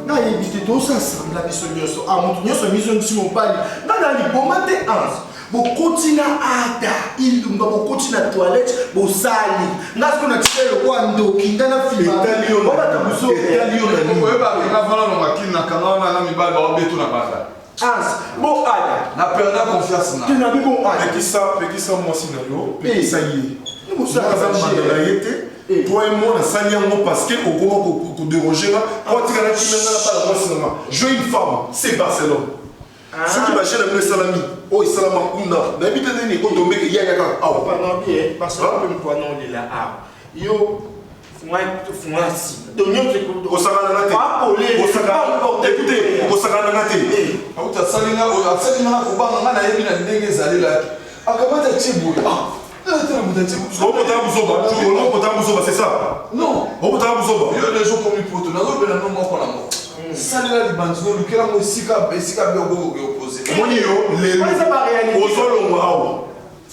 na éviter tout ça semble la biso ah mon nyonso miso si mon pali na li bomate ans bo continue ada ilumba bo continue toilette bo sali ngasko na tselo kwa ndoki ndana fima Italio ba ta biso Italio na ni ko ba nga vala no makina kana na mibali ba betu na banda ans bo ada na perda confiance na tu na bi bon ada Qui ça moi sinon Eh. ça y est. Nous ça Ça m'a été. Toi et moi, on a sali un mot parce que au comment qu'on déroger là. Quand tu as dit maintenant pas la moi cinéma. Jouer une femme, c'est Barcelone. Ceux qui m'achètent le salami. Oh, il salama kuna. N'habite ni ko tomber il y a ka. Ah, pas non bien parce que même toi non il là ah yo moi si donc nous c'est au sakana na te. pas polé Au sakana. Écoutez, au sakana na te. auta salina ko ba nga na yebi na ndenge zali la akamata tibu ah c'est ça. non les gens comme poto na zo bela no moko na moko salila libandino lukela mo esika bego opposé moni yo le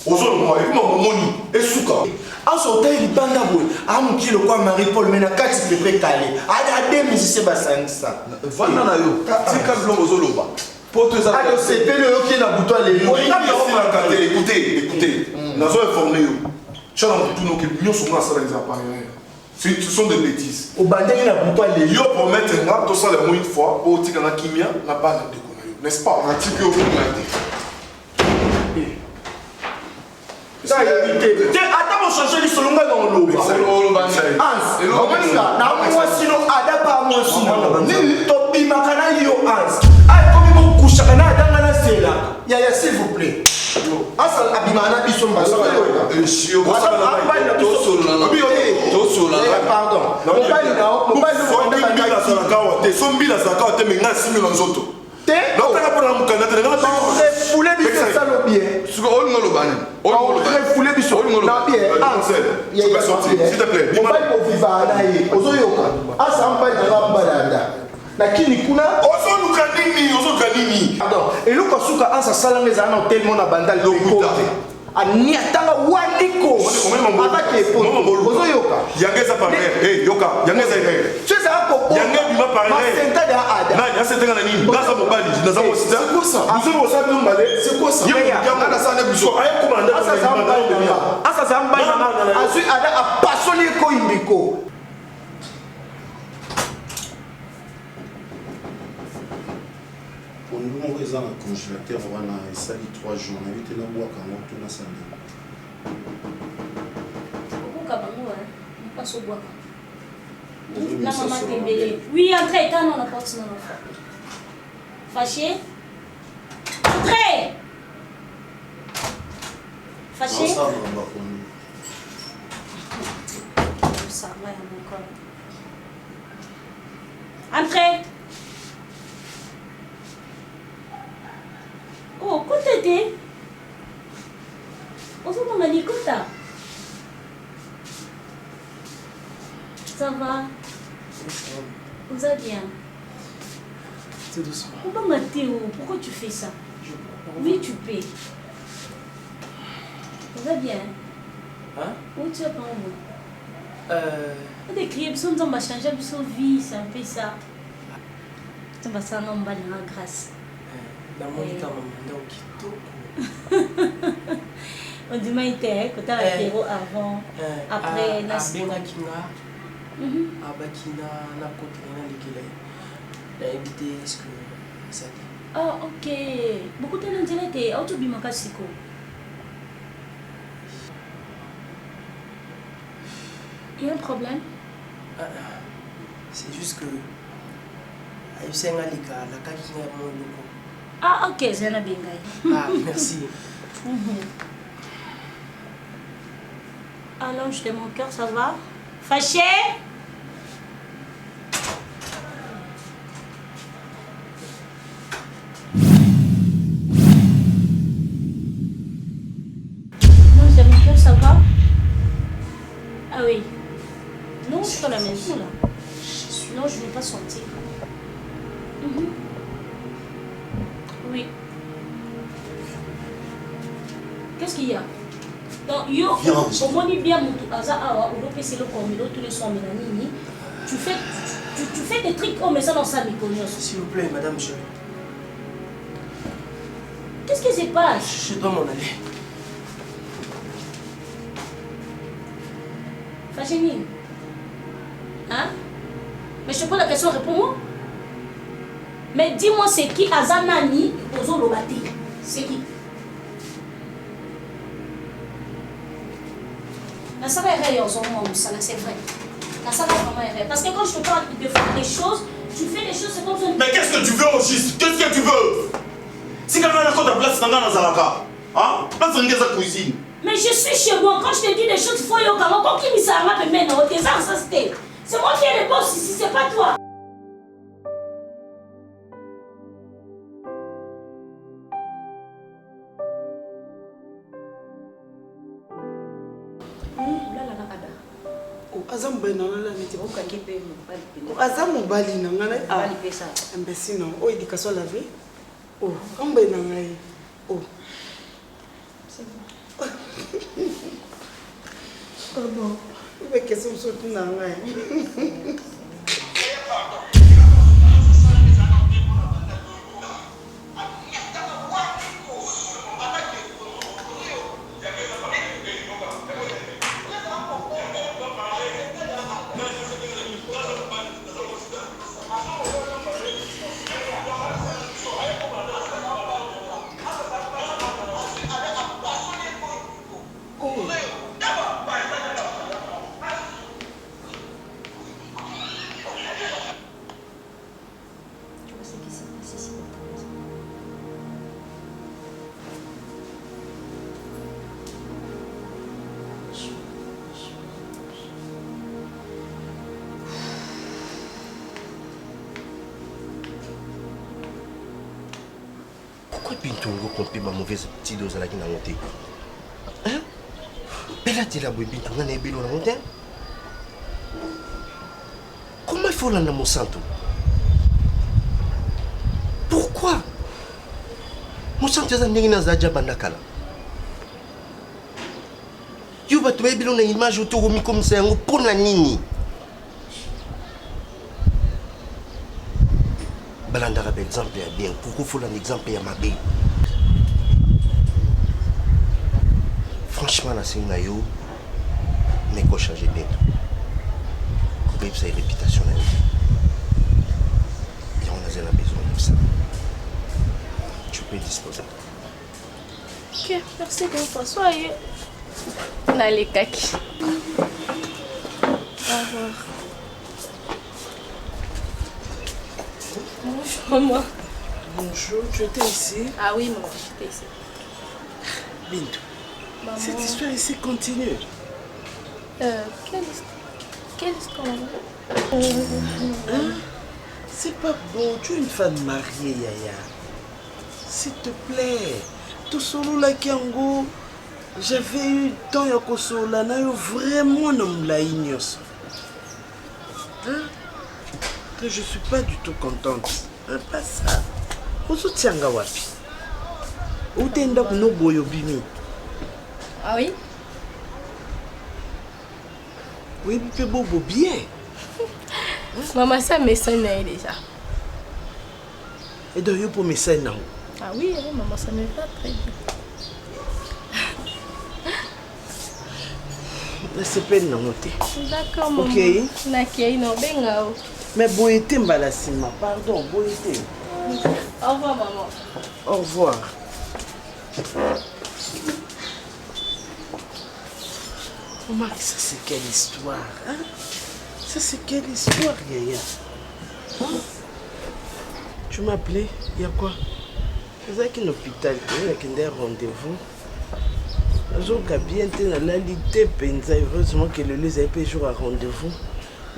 ozolo et comment moni esuka en sautant il banda boy am kilo kwa Marie Paul mena kati pe précalé ada des musiciens basangisa vana na yo tika blongo ozoloba poto za alors c'est pele yo qui na buto le yo écoutez nous avons informé yo tu as tout nos que nous sommes ça les appareils ce sont des bêtises au bandé na buto le yo promettre nga to ça le moins une fois au tika na kimia na bana de konayo n'est-ce pas na tika yo ça éviter attends mon changer les solonga dans l'eau ans na moi sinon ada pas moi sinon ni to bimakana yo ans ay comme mo kusha kana danga na sela ya s'il vous plaît asal abimana biso mbaso chio pardon sombila saka te menga simila nzoto te non kana pona mukanda te ngala foule biso salo bien suko ol ngolo bane foule biso na bien tu peux sortir s'il te plaît on va pour vivre na ye ozoyoka asa mpa na mbalanda lakini kuna ozoluka nini pardon eloko suka ansa salanga za na hotel mona bandal ko ani atanga waliko abaki epoto ozoyoka yangeza parler yoka yangeza c'est ça ko yangeza bima parler senta da ada nani asentenga na nini ngaza mobali naza mo sita c'est quoi ça nous sommes au mbale c'est quoi ça yanga sana biso ay komanda asa zamba na asu ada apasoli ko imbiko on nous raison un congélateur on a sali 3 jours on a vite na bois quand on tourne ça la maman Tembele. Oui, entrez, quand on a porte dans l'enfant. Fâché? Entrez! Fâché? Ça va, encore. Entrez! Oh, côté. On se demande les côtés. Ça va? Vous allez bien? C'est doucement. Pourquoi Mathéo? Pourquoi tu fais ça? Oui, tu paies. Ça va bien? Hein? Où tu es pas où? Des criers, on va changer de vie, c'est un peu ça. Tu vas s'en nommer dans la grâce. Dans mon état, donc, on dit que tu as un héros avant, après, Abakina na kotrina likile da éviter ce que ça dit. Ah ok. Beaucoup de gens étaient autobimaka siko. Il y a un problème? C'est juste que Aïsenga lika la kakina mon loko. Ah ok, c'est un bengai. Ah merci. Alors je mon cœur, ça va? Fâché? Ça va? Ah oui. Non, je suis à la maison là. Non, je ne vais pas sortir. Oui. Qu'est-ce qu'il y a? Donc, yo, au moins, il y a bien mon hasard, ou le PC, le commis, tous les sons, tu fais tu fais des trucs comme ça dans sa méconnance. S'il vous plaît, madame, Qu'est-ce qui se passe? je dois m'en aller. Fachini. Hein? Mais je te pose la question, réponds-moi. Mais dis-moi, c'est qui Azanani Ozo Lobati? C'est qui? La salle est réelle, c'est vrai. La salle est vraiment réelle. Parce que quand je te parle de faire des choses, tu fais des choses, c'est comme ça. Mais qu'est-ce que tu veux au juste? Qu'est-ce que tu veux? Si quelqu'un a ta place dans la Zalaka, hein? Pas de sa cuisine. Mais je suis chez moi. Quand je te dis des choses, il faut y avoir. Quand qui me s'arrête maintenant, c'est moi qui ai les boss ici, c'est pas toi. aza mobali na nga neti aza mobali na nga mbesi non oyo éducation lave ka mobali na ngai pardon obekese mosusu na ngai Pourquoi Bintou ngo compter ma mauvaise petite dose à la qui n'a monté? Hein? Bella dit la boue Bintou n'a pas la montagne. Comment il faut l'en mon santo? Pourquoi? Mon santo est un négina zaja bandakala. You vas trouver une image autour de comme ça, pour la nini. Balandara bel exemple est bien. Pourquoi faut un exemple à ma belle? Franchement, la scène là, mais qu'on change bientôt. Comme ça, réputation là. Et on a besoin de ça. Tu peux disposer. Ok, merci François. On a les kaki. Au revoir. Bonjour, maman. Bonjour, tu étais ici? Ah oui, maman, j'étais ici. Bintou, Maman... cette histoire ici continue. Quelle histoire, maman? Hein? C'est pas bon, tu es une femme mariée, Yaya. S'il te plaît, tout solo la Kiango, j'avais eu le temps ya kosola na yo vraiment na mulayi nyonso. Hein? Que je suis pas du tout contente. Hein, pas ça. Ozotianga wapi? Utenda kuno boyo bimi. Ah oui? Oui, mais bobo bien. Maman, ça me sonne déjà. Et d'ailleurs pour mes scènes, non? Ah oui, maman, ça me va très bien. C'est peine non noté. D'accord, maman. Ok. Nakei no bengao. Mais boété mbalasima, pardon, boété. Au revoir, maman. Au revoir. Oh Marc, ça c'est quelle histoire, hein? Ça c'est quelle histoire, Yaya? Hein? Tu m'as appelé? Il y a quoi? C'est ça qui est un hôpital, il y a un rendez-vous. J'ai bien été dans la lité, heureusement que le lieu avait jour à rendez-vous.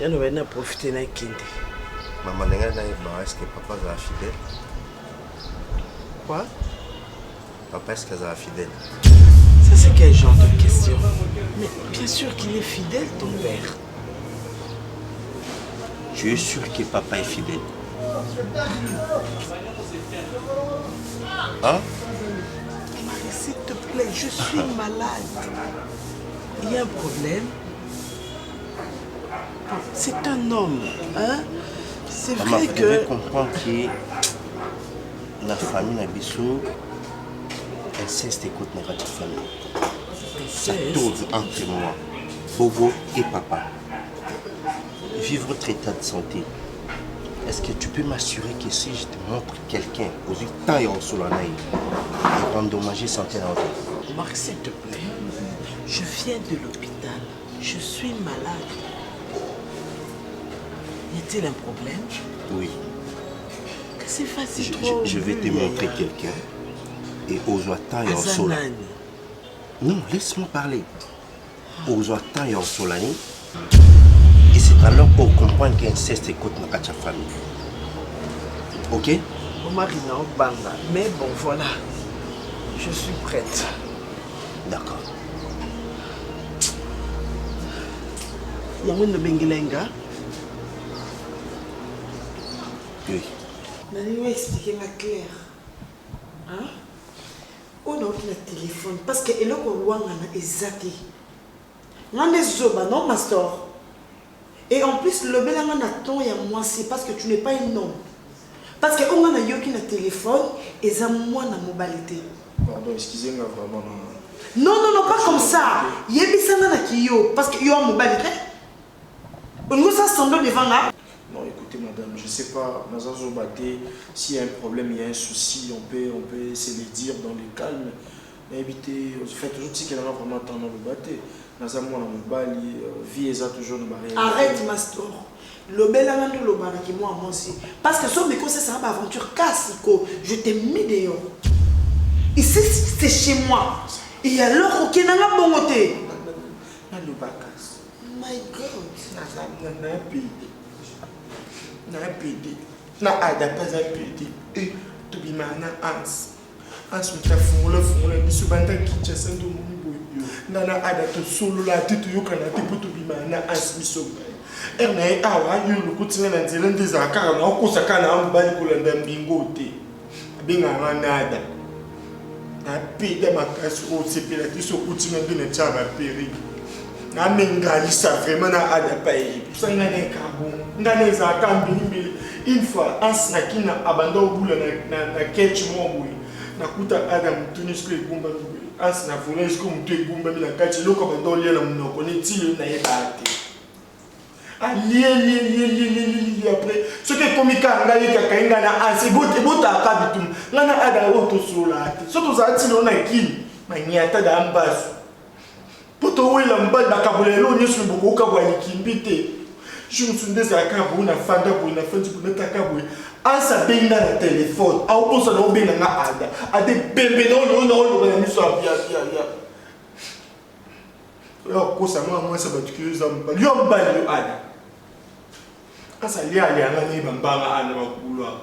Il y a profité de Kindi. Maman, est-ce que papa est fidèle? Quoi? Papa, est-ce qu'elle est fidèle? Ça, c'est quel genre de question? Mais bien sûr qu'il est fidèle, ton père. Tu es sûr que papa est fidèle? Hein? S'il te plaît, je suis malade. Il y a un problème. C'est un homme. Hein? C'est Maman, vrai vous que... devez comprendre que la famille Nabiso, inceste écoute dans votre famille. Ça tourne entre moi, Bobo et papa. Vivre votre état de santé. Est-ce que tu peux m'assurer que si je te montre quelqu'un aux temps et en solanaï, il va endommager santé dans votre vie? Marc, s'il te plaît, je viens de l'hôpital. Je suis malade. Y a-t-il un problème? Oui. Que c'est facile trop. Je vais te montrer quelqu'un. Et aux temps et en solanaï. Non, laisse-moi parler. Aux temps et en solanaï. Et c'est alors qu'on comprend qu'inceste écoute dans ta famille. Ok? Omar, il n'a pas banga. Mais bon, voilà. Je suis prête. D'accord. Il y a un bengelenga. Oui. Je vais expliquer ma claire. Hein? On a un téléphone. Parce que il y a un exact. On a un non, Mastor. Et en plus, le bel attend et moi, c'est parce que tu n'es pas un homme. Parce qu'on a un téléphone et ça moi na mobilité. Pardon, excusez-moi vraiment. Non, pas comme ça. Il y a des gens parce qu'il y a une mobilité. On nous a semblé devant là. Non, écoutez madame, je ne sais pas, s'il y a un problème, il y a un souci, on peut se le dire dans le calme. Mais évitez, faites toujours si quelqu'un a vraiment tendance à le battre. Arrête, Mastor. Le bel amant le bar qui moi aussi. Parce que son méco c'est ça, aventure casse. Je t'ai mis dehors. Ici, c'est chez moi. Et alors, ok, n'a pas bon côté. My God. Na ada pas un pédé. Et tu bi mana ans. Ans mi ta fungula bisu banta kicha sendo mu boyo. Nana ada to solo la titu yo kana te putu bi mana ans biso. Erna e awa yo lukutinga na nzela ndiza akara na okusa kana ambali kulanda mbingote. Binga nada. Na pédé makasi o sepela tiso kutinga bina chaba peri. Na mengalisa vraiment na ada paye. Ça n'a rien qu'à bon. Ngane za kambi une fois ans nakina abanda obula na ketch mo boy. Nakuta Adam tunisco egumba ans na voulais comme tu egumba na kati loko abanda olia na munoko neti na yebate. Ali après ce que komika ngali kakainga na ans bota akabitum. Ngana ada oto solati. Soto za tilo na kini manyata da ambasu. Poto wela mbali bakabulelo nyesu bokoka bwa likimbite. Je me suis dit à Cabo, na fanda pour na fandi pour na Cabo. En sa benga na téléphone, a pour ça no benga na ada. A des bébés non na miso ya. Yo ko sa moi ça va tuer ça me pas. Yo mbali yo ada. Asa lia na ni bambanga ana ba kulwa.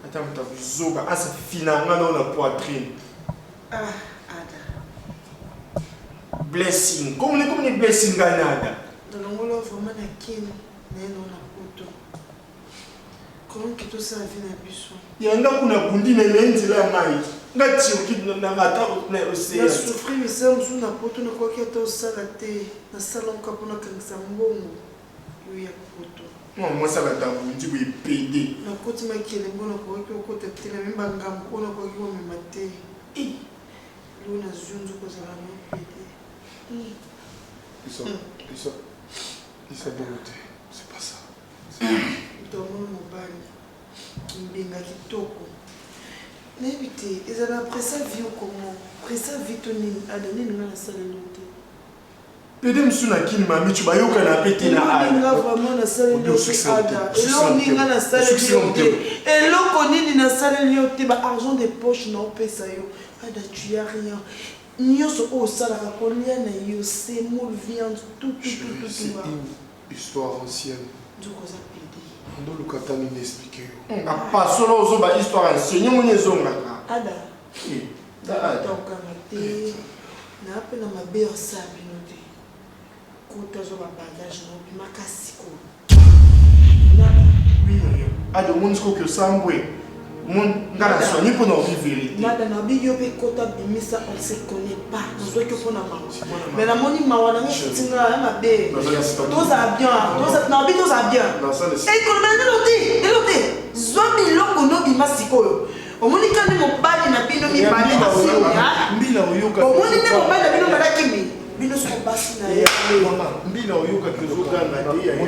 Attends, tu as zoba asa finalement dans la poitrine. Blessing. Comme les blessings Canada. Dans le monde vraiment na kin, non na poto. Comment que tout ça vient à biso? Yanga kuna kundi na lenzi la mai. Ngati ukidna na mata na ose. Na souffrir mais ça on na poto na quoi que tout ça la té, na salon ka pona kangisa mbongo. Yo ya poto. Moi ça va t'abundi bu PD. Na koti makele mbona kwa que okota tela mimba ngambo kona kwa que me maté. Lo na zunzu ko za na PD. Ils sont dégoûtés. C'est pas ça. Dans mon mobile, qui m'a kitoko. N'évitez, ils avaient après ça vie comment? Après ça vie tourner à donner une la salle de l'hôtel. PD msuna kini mami tu bayoka na pété na ala. On a vraiment la salle de l'hôtel. Et là on est dans la salle de l'hôtel. Et là on est dans la salle de l'hôtel, bah argent de poche non pesa yo. Ada tu as rien. Nyonso o sala ka kolia na yo semoule viande tout. C'est une histoire ancienne. Ndoko za PD. Ndo lukatani n'expliquer. Pas solo ozoba histoire ancienne, nyongo zonga. Ada. Da. Donc amate na pe na mabe osabi no te. Kota zo ba bagage no bi makasi ko. Oui, ada monsko que sambwe. Ngana soigné pour nous vivre. Nada na bi yo pe kota bimisa on se connaît pas. Nous que pour na maman. Mais la moni mawana ni tinga ma bé. Tous a bien, tous na bi tous a bien. Et qu'on me l'autre. Zombie loko no bimasiko. Omoni kandi mo bali na bino mi bali na sio. Mbila oyoka. Omoni ne mo bali na bino na kimi. Bino so basi na ye. Mama, mbila oyoka kizoka na dia ya.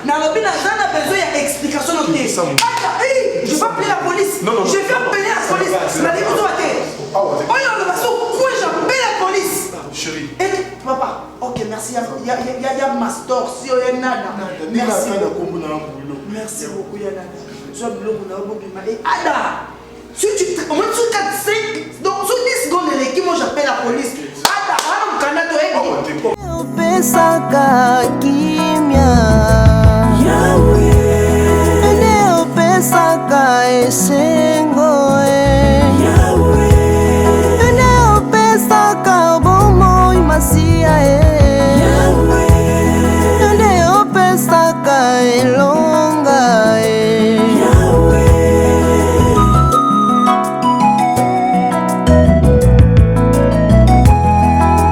Na lobina zana besoin d'explication au thé. Je vais appeler la police. Je vais appeler la police. La découvre à thé. Oh non, le vaisseau, quoi j'appelle la police. Chérie. Et papa, ok, merci. Il y a Mastor, si il y a nada. Merci. Merci beaucoup, Yana. Je vais appeler Ada. Si tu au moins sur 4, 5, donc sur 10 secondes, l'équipe, moi j'appelle la police. Ada, on a un Canada. Pesaka kimya Yahweh Eneo pesaka esengo Yahweh Eneo pesaka bomo imasia Yahweh Eneo pesaka elonga Yahweh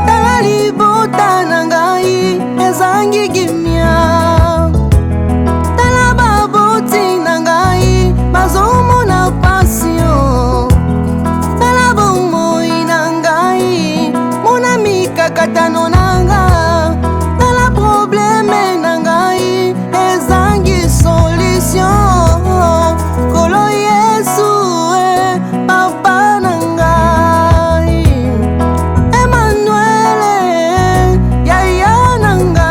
Tangali botana ezangi gimia tala baboti nangai bazomona passion tala bomoi nangai mona mikakatano nanga tala probleme nangai ezangi solution kolo Yesu papa nangai Emmanuel yaya nanga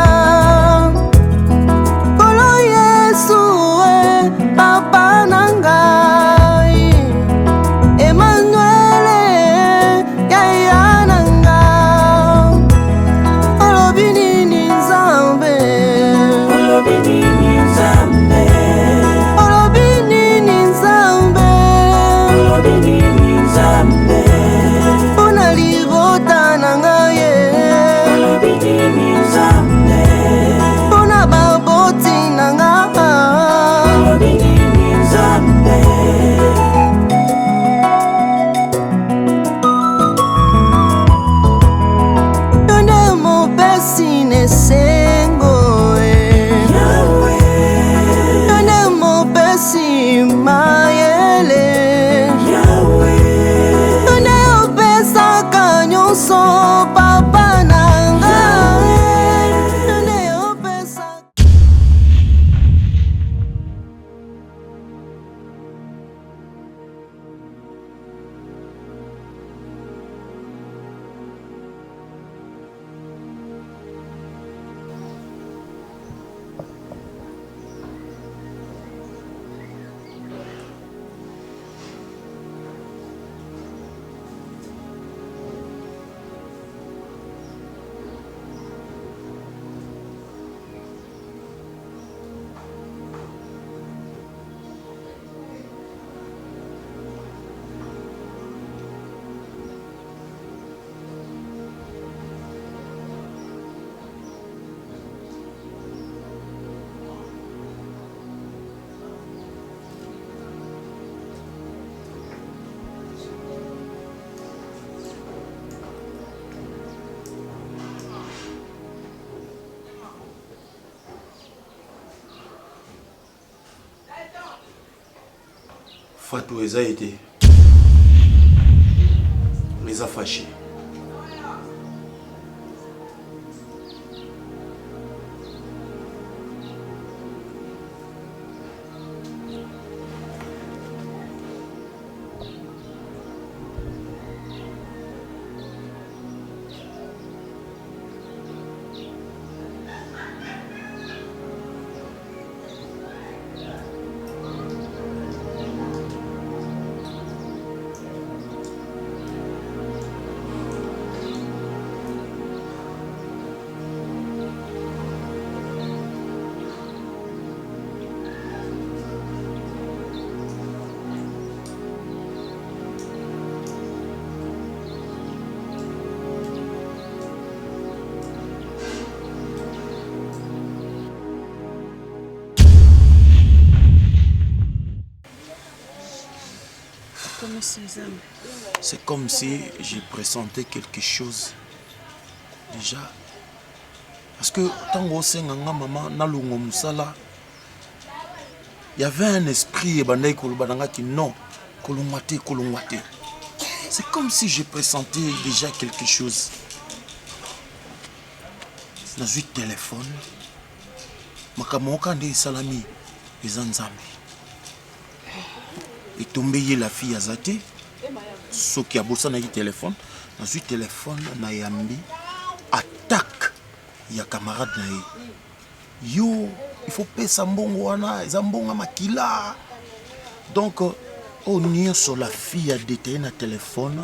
kolo Yesu papa nangai Emmanuel yaya nanga olobi nini nzambe olobi nini nzambe olobi nini nzambe olobi nini nzambe mpona libota nangai olobi nini nzambe mpona baboti nanga olobi nini nzambe yonde mopesi nesengo yonde mopesi mayele yonde opesaka nyonso papa nanga yonde opesaka Fatou eza été les a fâchés. C'est comme si j'ai pressenti quelque chose. Déjà. Parce que tant que maman nalungo musala, il y avait un esprit qui non, kolongwate. C'est comme si je pressentais déjà quelque chose. Dans un téléphone, makamoka nde salami ezanzambe. Et tombé la fille azate, ce qui a bossé dans le téléphone, dans un téléphone na yambi attaque ya camarade na yo, il faut payer sambongo wana, zambonga makila. Donc on y sur la fille a détaillé na téléphone.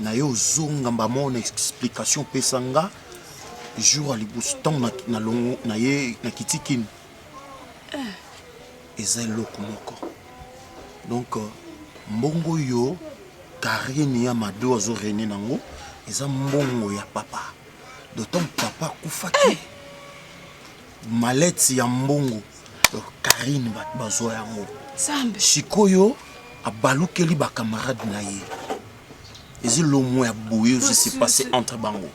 Na yo zonga ba mon explication pesanga jour à libuston na longo na ye na kitikin. Ezelo komoko. Donc mbongo yo Karine ya mado azo rené nango eza mbongo ya papa. D'autant papa kufaki. Malette ya mbongo. Karine bazo yango. Sambe. Sikoyo abalukeli ba camarade na ye. Ezi lo mo ya boye je s'est passé entre bango.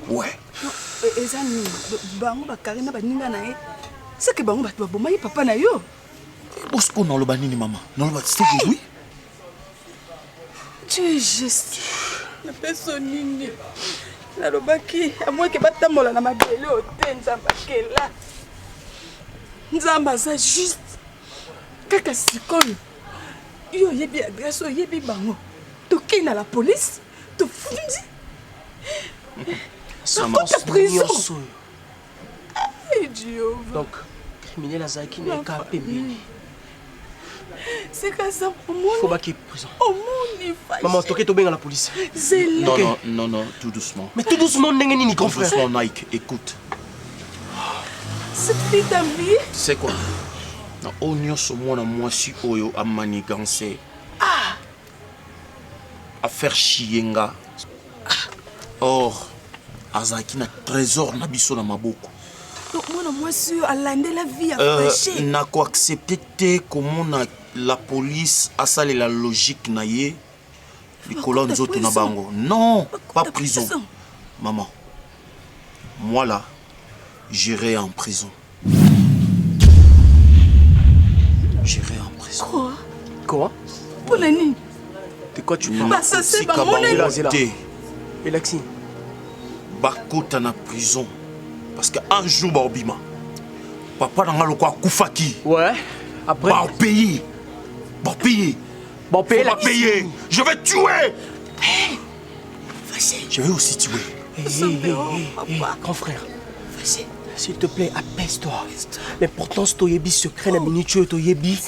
Ouais. Ezani bango ba Karine ba ninga na ye. C'est que bango ba boma ye papa na yo. Bosco non le banini maman. Non le batiste oui. Tu es juste. La personne nini. La lobaki à moins que batamola na mabele hotel nzamba kela. Nzamba ça juste. Kaka sikoyo. Yo yebi adresse yebi bango. Tu na la police, tu fundi. Ça m'a prison. Dieu. Donc, criminel Azaki n'est qu'à pembeni. C'est que ça pour moi. Faut pas qu'il prison. Oh mon Dieu. Maman, toquez bien à la police. Non, tout doucement. Mais tout doucement, n'est-ce pas, frère? Tout doucement, Nike, écoute. Cette fille d'amis. C'est quoi? On y a ce monde moi si oyo a manigancé. À faire chienga. Or, Azaki na trésor na biso na maboko. Donc moi sûr à l'année la vie a prêché. N'a quoi accepté comment la police a salé la logique na ye. Les colonnes autres na bango. Non, pas prison. Maman, moi là, j'irai en prison. J'irai en prison. Quoi? Pour la nuit. De quoi tu parles? Bah ça c'est pas mon Et Lexi? Bakota na prison. Parce qu'un jour, Barbima, papa n'a pas koufaki. Ouais. Après. Bah payer. Bah payer. Bah payer. Bah payer. Je vais tuer. Je vais aussi tuer. Grand frère. S'il te plaît, apaise-toi. L'importance de Toyebi secret, la minute Toyebi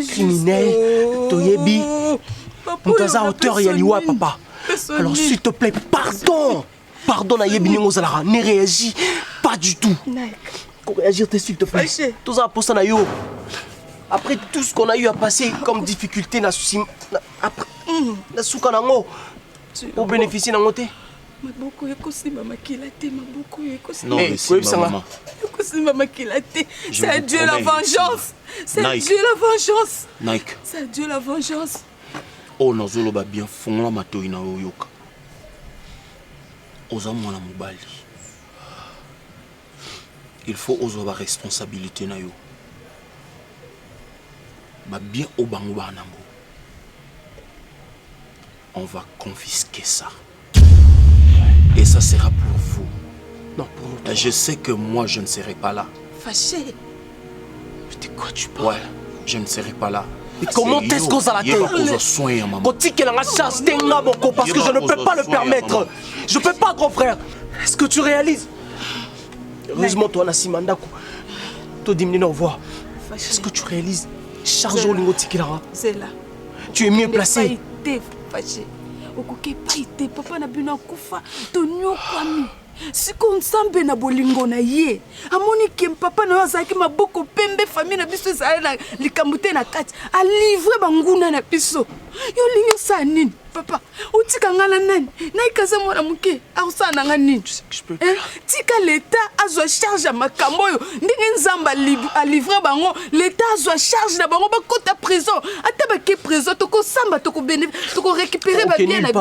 criminel, Toyebi. Moutaza auteur Yaliwa, papa. Alors s'il te plaît, pardon. Pardon, Nayebi Ningozala, ne réagis pas du tout. Pour réagir, s'il te plaît. Tout ça pour ça, Nayo. Après tout ce qu'on a eu à passer comme difficulté, après, pour bénéficier d'un côté. Non, mais c'est maman. C'est à Dieu la vengeance. C'est à Dieu la vengeance. Nike. C'est à Dieu la vengeance. Oh, nous allons bien fondre la matoïna yoka. Ozamwana mobali. Il faut oser la responsabilité na yo. Ba bien au bango banango. On va confisquer ça. Et ça sera pour vous. Non, pour nous. Je sais que moi je ne serai pas là. Fâché. Mais de quoi tu parles? Ouais, je ne serai pas là. Mais comment est-ce qu'on a la tête? Parce que je ne peux pas le permettre. Je ne peux pas, grand frère. Est-ce que tu réalises? Heureusement, toi, Nassimandako. Toi, Dimni, au revoir. Est-ce que tu réalises? Charge au lingot Tikilara. C'est là. Tu es mieux placé. Fâché. Okoke pas été. Papa n'a bu na kufa. Tonyo kwami. Si qu'on s'ambe na bolingo na ye. Amoni ke papa na azaki maboko pembe famille na biso za na likamute na kati. A livrer banguna na biso. Yo lingo sa nini? Papa, où tu as nani? Naikaza mwana muke, ausa nanga nini? Tika l'État a zo charge à makamboyo. Ndingi nzamba a livré bango. L'État a zo charge na bango ba kota prison. Ata ba ke prison toko samba toko bénéfice, toko récupérer ba bien na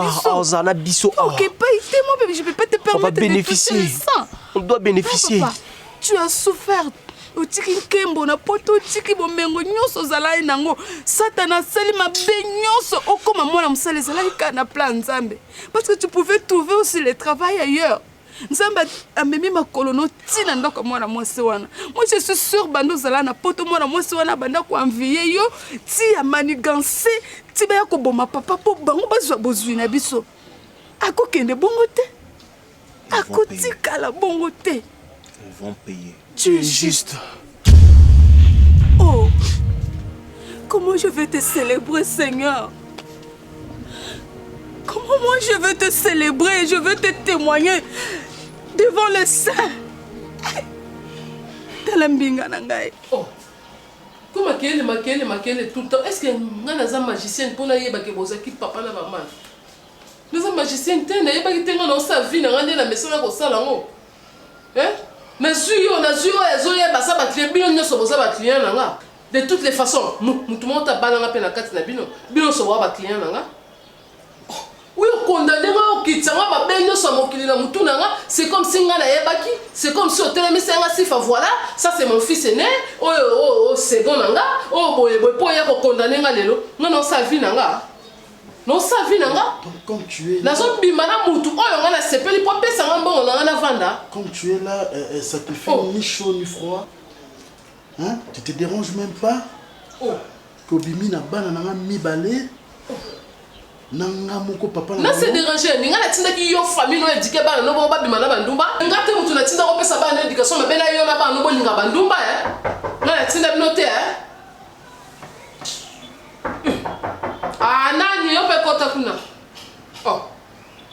biso. OK, pas ici mon bébé, je peux pas te permettre de toucher ça. On doit bénéficier. Papa, tu as souffert. Otiki kembo na poto otiki bomengo nyonso zalai nango Satana sali mabe nyonso okoma mwana musale zalai kana plan Nzambe parce que tu pouvais trouver aussi le travail ailleurs. Nzambe amemi makolo no tina ndoko mwana mwasi wana. Moi je suis sûr bando zala na poto mwana mwasi wana banda ko envier yo ti ya manigancer ti ba ko boma papa po bango bazwa bozwi na biso. Akokende bongo te. Akotika la bongo te. Ils vont payer. Tu es juste. Oh, comment je vais te célébrer, Seigneur? Comment moi je vais te célébrer, je vais te témoigner devant les saints. Oh, comment makele tout le temps? Est-ce que nous sommes un magicien pour nous aider à papa na maman? Nous sommes magiciens, nous sommes dans sa vie, nous sommes dans la maison de toutes les façons, nous monde a balanga pe na kati na bino. Bino so wa ba client nanga. Oui, condamné au kitanga ba benyo so mokili na mutu nanga, c'est comme si nga na yebaki, c'est comme si au télé nga sifa voilà, ça c'est mon fils aîné. Oh second nanga, oh boye po ya ko condamné nga lelo. Non sa vie nanga. Non sa vie nanga. Comme tu es là. La zone bimana mutu oyo nga na sepeli po pesa nga mbongo nanga na vanda. Comme tu es là, ça te fait ni chaud ni froid. Hein? Tu te déranges même pas? Oh. Kobimi na bana na mi balé. Nanga moko papa na se déranger ninga na tinda ki yo famille no éduquer bana no ba bima na bandumba. Ngate mutu na tinda ko pesa bana éducation na bena yo na bana no bolinga bandumba na tinda binote Ah nani yo pe kota kuna. Oh.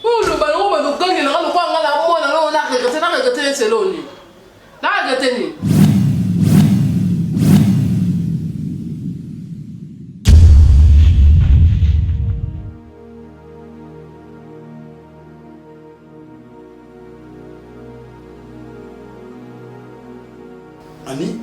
Lo ba no ba no gangi na ko nga na mo na regretter c'est loni. Na regretter ni. Annie?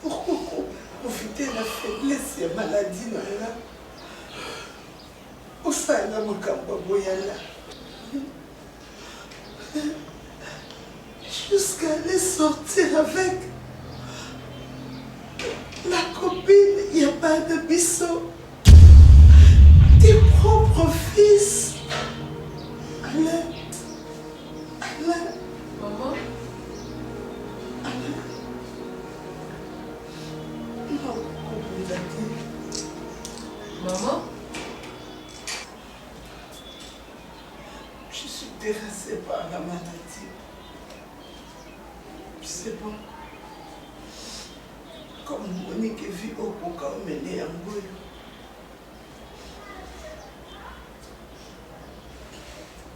Pourquoi profiter de la faiblesse et la maladie au sein de mon jusqu'à aller sortir avec la copine, il n'y a pas de bisou. Tes propres fils. Alain. Maman. Maman. Je suis terrassée par la maladie. C'est bon. Comme Monique vit au Boka, on m'a né en Goyo.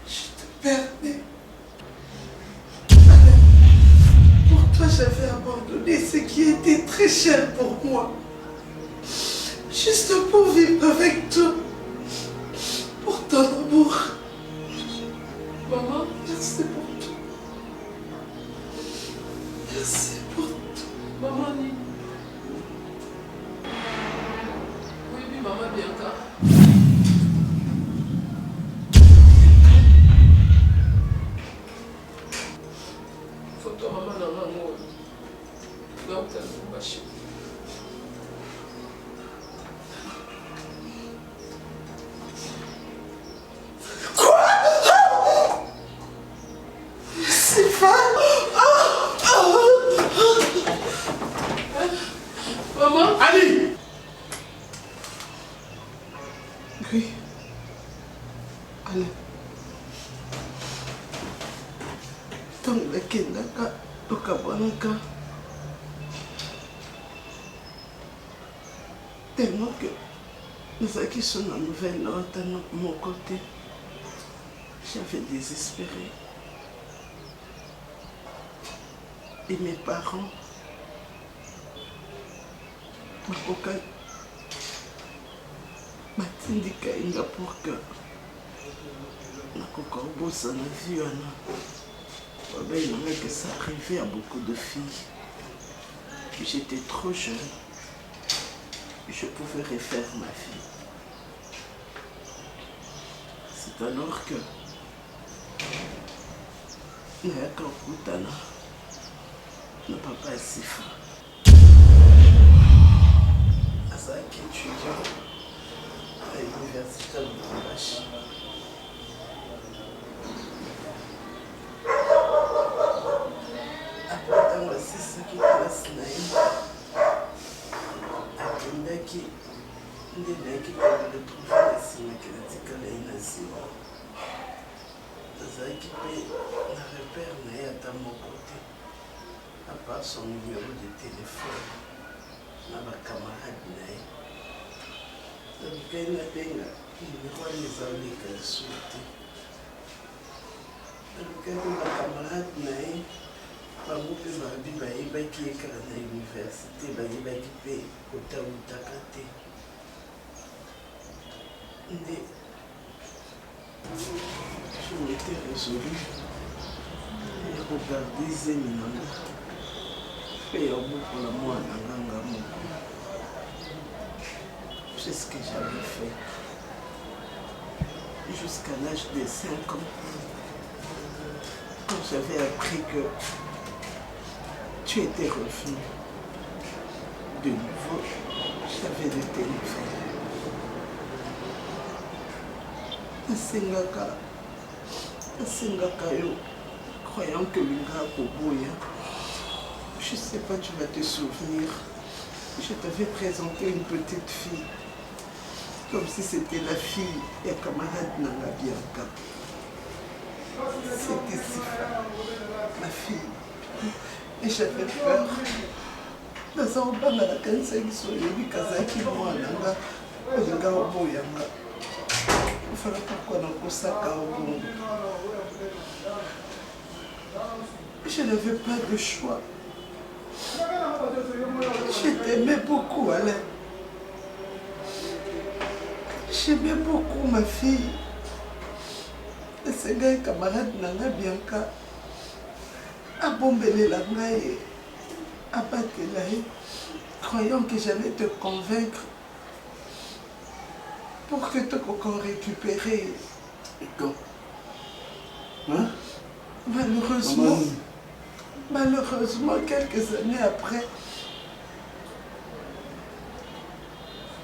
Je te permets. Pour toi, j'avais abandonné ce qui était très cher pour moi. Juste pour vivre avec toi. Pour ton amour. Maman, merci pour tout. Merci pour tout. Maman, oui, maman, Bianca. Photo maman dans l'amour. Donc, t'as le bâché. Oui. Alain. Tant que nakendaka tokabwanaka tellement que nazalaki sur la nouvelle note à mon côté. J'avais désespéré. Et mes parents makoka matindika inga pour que nakoka obosana vie wana. Il m'a que ça arrivait à beaucoup de filles. J'étais trop jeune. Je pouvais refaire ma vie. C'est alors que Nayaka Okutana, le papa est si fort. Azaki étudiant à l'université de Lubumbashi. Qui classe akendaki nde nayaki koretrouve na nsima ke natikala ye na nsima azalaki mpe na repère na ye ata moko te à part son numéro de téléphone na bacamarade na ye nalukai nabenga numéro wana eza oleka lisusu te nalukai mpe bacamarade na ye bango mpe babi bayebaki ye kaka na université bayebaki mpe kotautaka te nde je m'étais résolu ya kogarde zemi nanga mpe ya obokola mwana nganga moko. C'est ce que j'avais fait jusqu'à l'âge de 5 ans quand j'avais appris que tu étais revenu. De nouveau, j'avais de tes nouvelles. Asengaka yo, croyant que Linga Koboya, je sais pas, tu vas te souvenir, je t'avais présenté une petite fille, comme si c'était la fille et camarade Nanga Bianca. C'était si fort, ma fille. Et j'avais peur. Naza obanga na kanisa biso yebi kazaki mwana nga olinga oboyanga. Fala pourquoi nakosaka obongo. Je n'avais pas de choix. Je t'aimais beaucoup, Alain. J'aimais beaucoup ma fille. Et ce gars camarade Nanga Bianca. Abombelela ngai, abatela ye, croyant que j'allais te convaincre pour que tu puisses récupérer. Et quand? Hein? Malheureusement, quelques années après,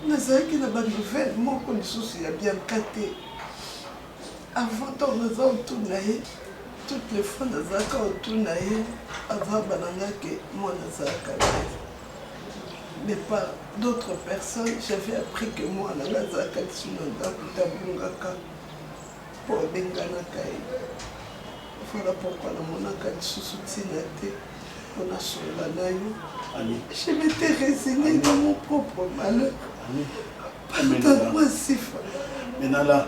nazalaki na ba nouvelle moko lisusu ya Bianca te. Avant ton nazotuna ye. Toutes les fois, nazaka autour avant banangake, moi nazaka. Mais par d'autres personnes, j'avais appris que moi nazaka tsunanda kutabungaka pour benganaka. Voilà pourquoi na monaka tsusutina te pour na solana yo. Je m'étais résignée dans mon propre malheur. Pardonne-moi, Sifa. Menala.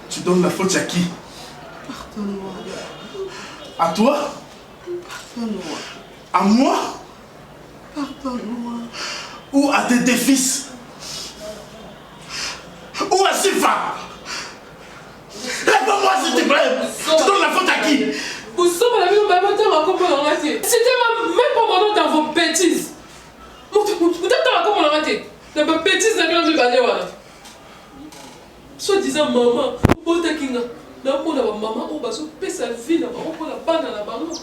Tu donnes la faute à qui? Pardonne-moi. À toi? Pardonne-moi. À moi? Pardonne-moi. Ou à tes deux fils? Ou à Sifa? Réponds-moi s'il te plaît. Tu donnes la faute à qui? C'était même pas mon nom dans vos bêtises. Soi-disant maman, Botakinga, maman, on va se passer sa vie, on va la bande à la bande.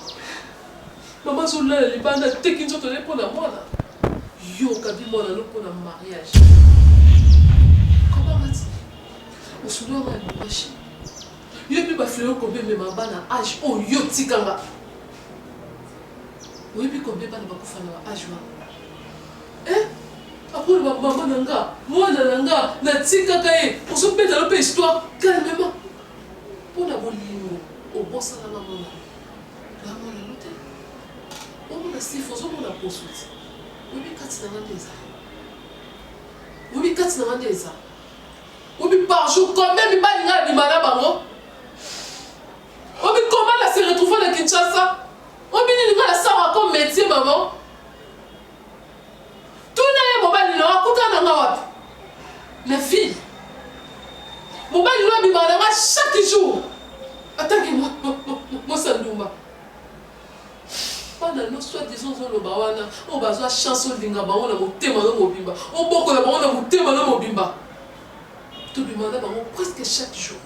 Maman, sur là, les bandes, t'es qui sont pour la moi. Yo, Kabi, moi, pour le mariage. Comment va-t-il? On se doit avoir une machine. Yo, puis, combien de ma bande à âge, oh, yo, tikanga. Oui, puis combien de ma âge, koloba mama nanga mwana nanga natikaka ye ozobeta lope histoire calmement mpona bolingo obosananga mona namona no te omona sif ozomona poso ti oyebi kati nanga nde eza oyebi kati nanga nde eza oyebi par jour combien mibali nga na bima na bango oyebi comment na se retrouve na Kinshasa oyebi nini nga na sawa comme métier maman tuna ye mobali na wakutana nga wapi na fille mobali no abima nanga chaque jour atangi mosandumba bana no soi-disant ozoloba wana oyo bazwa chance olinga bango na motema no mobimba obokola bango na motema no mobimba tobima na bango presque chaque jour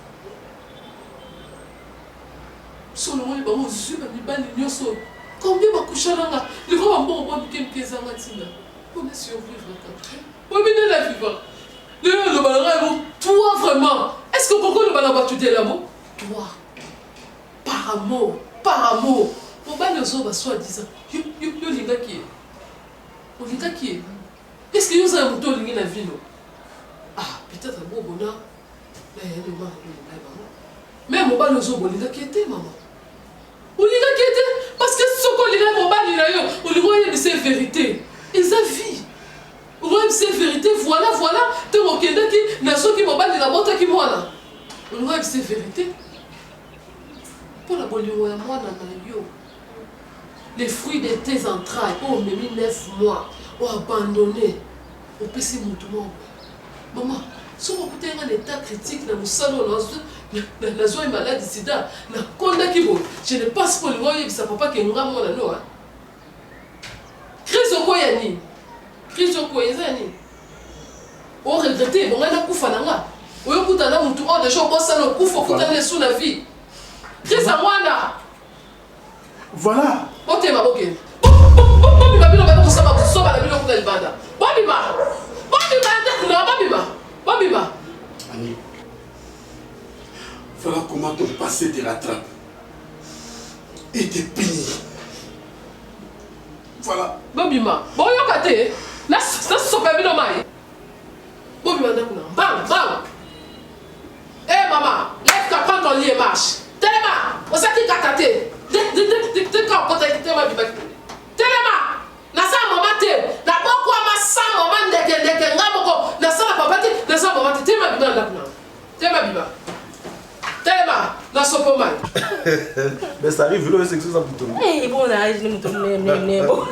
solomoni bango ozwi bamibali nyonso combien bakusha nanga liko bambongo bwa mike ezanga ntina mpona survivre kaka obine na vivant lelo oloba nanga yango toi vraiment est ce que okoko oloba na bato de l'amour toi par amour mobali ozoba soi-disant yo olingaki ye olingaki ye est ce que yo ozala moto olingi na vino ah peut-être bobona na yane omaka olingai bango mais mobali ozoba olingaki ye te mama olingaki ye te parce que soki olingai mobali na yo olingi oyebisa vérité eza vie oyebisa vérité voilà ntango okendaki na soki mobali nabotaki mwana olingi oyebisa vérité mpona bolingo ya mwana na yo les fruits de tes entrailles oyo omemi 9 mois oabandonné opesi motu moko mama soki okuta nga na état critique na mosala oyo nazwa ye maladi sida nakondaki boye je ne pense po olingo oyebisa papa ke nga mwana no crise okoya nini crise okoya eza nini oregrete bongai nakufa na nga oyokuta na motu oyo deja obosana okufa okutana esu na vie crise ya mwana voilà otema bokende bobima bino bakosaba kosoba na bino kuta libanda bobima bobima Annie, voilà comment ton passé te rattrape et te punit. Voilà. Bobima, boyoka te nasosopa bino mai bobima ndako na bang eh mama lève-toi, prends ton lit et marche telema osaki kata te ka okota telema bima telema nasala mama te nabokwama sa mama ndeke nga moko nasala papa te nasala mama te telema bima ndako na telema nasopo mai Mais ça arrive, là, c'est que ça pour toi. Eh, bon, là, je ne me bon.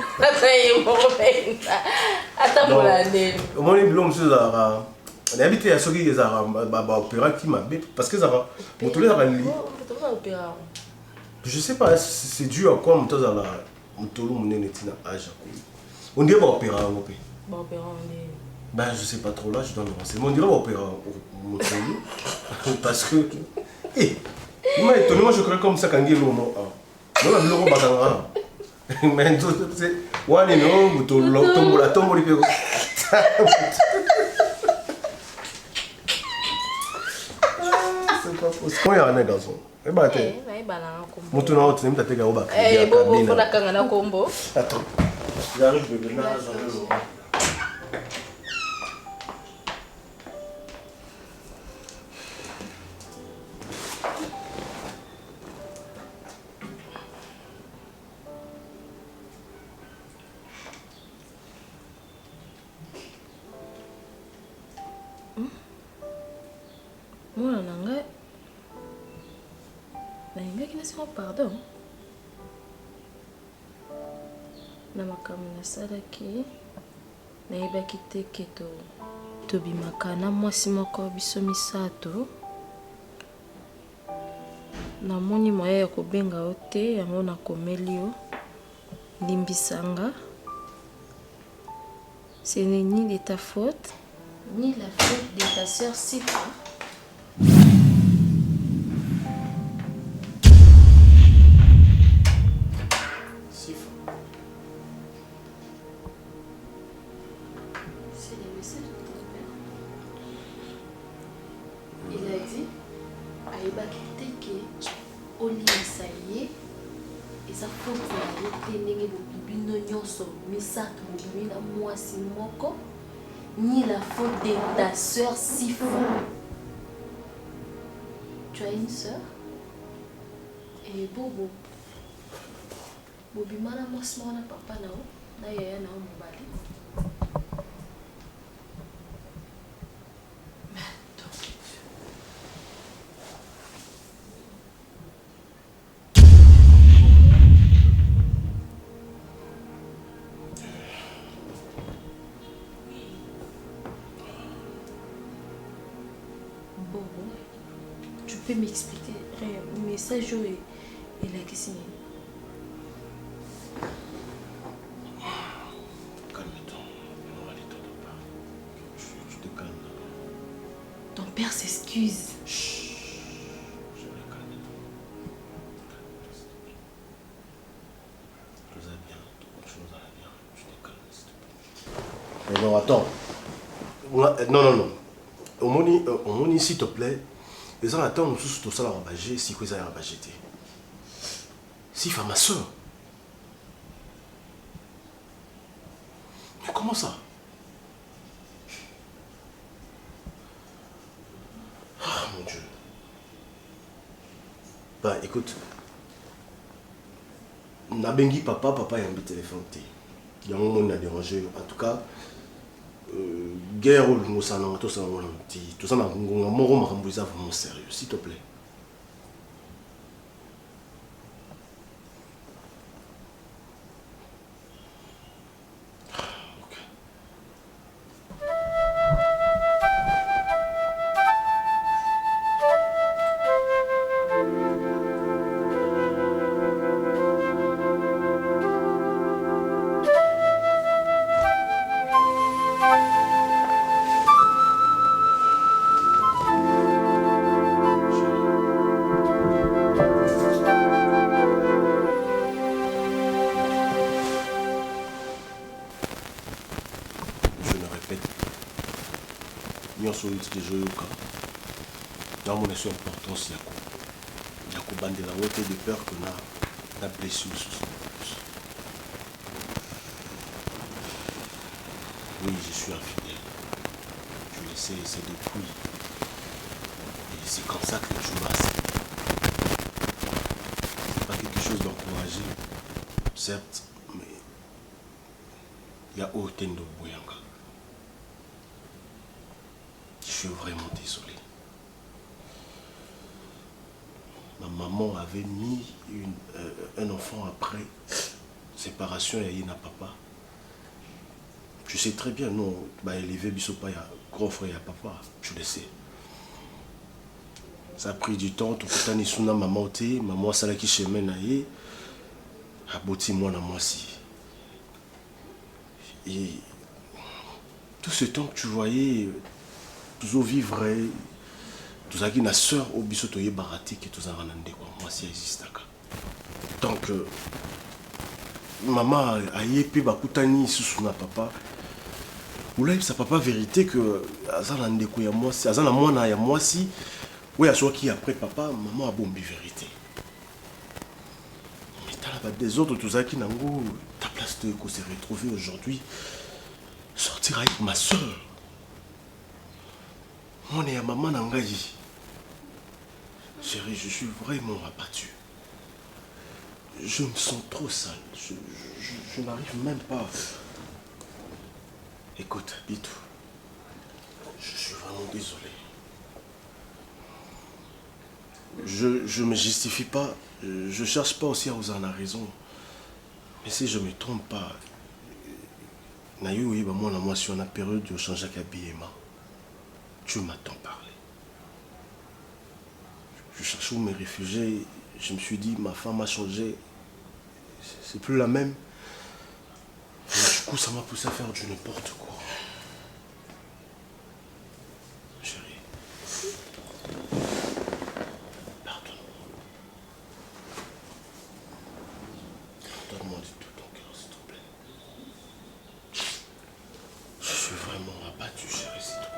Au moins, les blancs, monsieur Zara. On a habité à ce qui est Zara, opéra qui m'a bête. Parce que Zara, mon tour Zara, je sais pas, c'est dû à quoi mon tour Zara, mon tour, mon nénétina, âge. On dirait opéra, on peut. Ben, je sais pas trop là, je dois me renseigner. On dirait opéra, mon tour. Parce que. Eh! Il m'a étonné, moi je crois comme ça quand il est l'homme. Non, la bleu batanga. Mais c'est. Wani non, buto tombo la tombo lipego. C'est pas possible. Quand il y a un garçon. Eh bah t'es. Mutu na wote nimta tega oba. Eh bobo fona kanga na kombo. Attends. J'arrive bébé na j'arrive. Mwana na ngai nayingaki nasinga pardon na makambo nasalaki nayebaki te ke tobimaka na mwasi moko biso misato namoni moya ya kobenga yo te yango nakomeli yo limbisanga. Ce n'est ni de ta faute ni la faute de ta sœur Sifa. ni la faute de ta soeur Sifo. Tu as une soeur? Et Bobo. Bobi mana mosma na papa nao na yaya nao mobali. Bobo, tu peux m'expliquer le message et la question? Ton père s'excuse. Mais non, attends. Non. Au moni, s'il te plaît, les gens attendent nous tous tout ça à rabager, si quoi ça a rabager. Si, femme ma soeur. Mais comment ça? Ah mon Dieu. Bah écoute, Nabengi papa y a un téléphone. Il y a un moment où on a dérangé. En tout cas, guerre ou nous ça tout ça vraiment sérieux, s'il te plaît. De jouer au camp. Dans mon importance, il y a qu'au bande de la haute de peur qu'on a la blessure sous son pouce. Oui, je suis infidèle. Je le sais, c'est depuis. Et c'est comme ça que je m'assieds. C'est pas quelque chose d'encouragé, certes, mais il y a autant de Boyanga. Je suis vraiment désolé. Ma maman avait mis un enfant après séparation et il n'a papa. Je sais très bien, non, bah élevé Bissopa, il y a grand frère, il y a papa, je le sais. Ça a pris du temps, tout le temps, il y a maman, ça qui chemin naïe, a bâti moi dans moi si. Et tout ce temps que tu voyais, toujours vivre, tout ça qui n'a soeur au bisotoye barati que tout ça renandé quoi, moi si existe tant que maman a yépi bakutani sous na papa, ou là sa papa vérité que azanande ko ya moi si azana mwana ya moi si, ouais à soi qui après papa maman a bombi vérité. Mais t'as là des autres tout ça qui n'ango ta place de qu'on s'est retrouvé aujourd'hui, sortir avec ma soeur. Mon et maman n'engagé. Chérie, je suis vraiment abattu. Je me sens trop sale. Je n'arrive même pas. Écoute, Bitou. Je suis vraiment désolé. Je ne me justifie pas. Je ne cherche pas aussi à vous en avoir raison. Mais si je ne me trompe pas, moi, si on a période de changer d'habillement. Tu m'attends parler. Je cherchais où me réfugier. Je me suis dit, ma femme a changé. C'est plus la même. Et du coup, ça m'a poussé à faire du n'importe quoi. Chérie. Pardonne-moi. Pardonne-moi de tout ton cœur, s'il te plaît. Je suis vraiment abattu, chérie, s'il te plaît.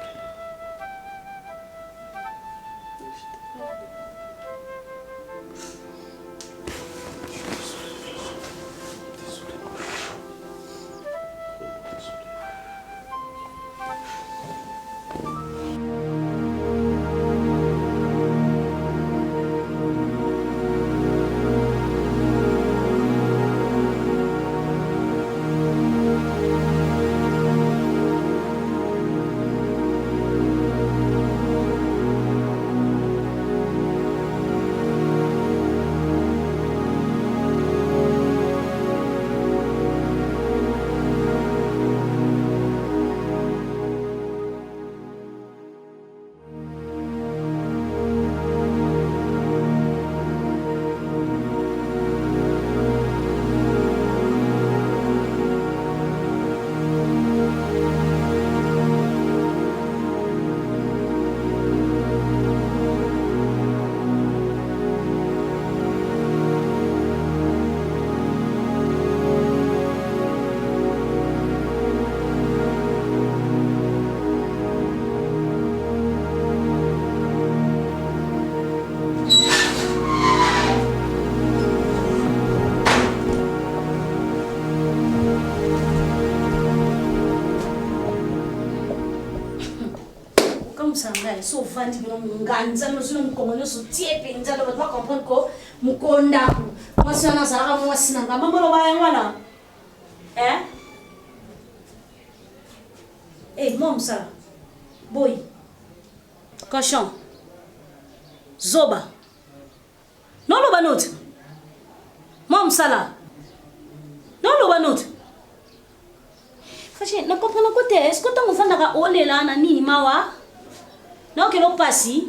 ça ngai so vandi bino nganza no sino mkongo so tie penza lo ba comprendre ko mukonda moi si on a ça moi si nanga mambo lo ba ngwana mom ça boy cochon zoba non lo banot mom sala non lo banot fache na comprendre ko te est-ce que tu fanda ka olela na nini mawa non que lo passi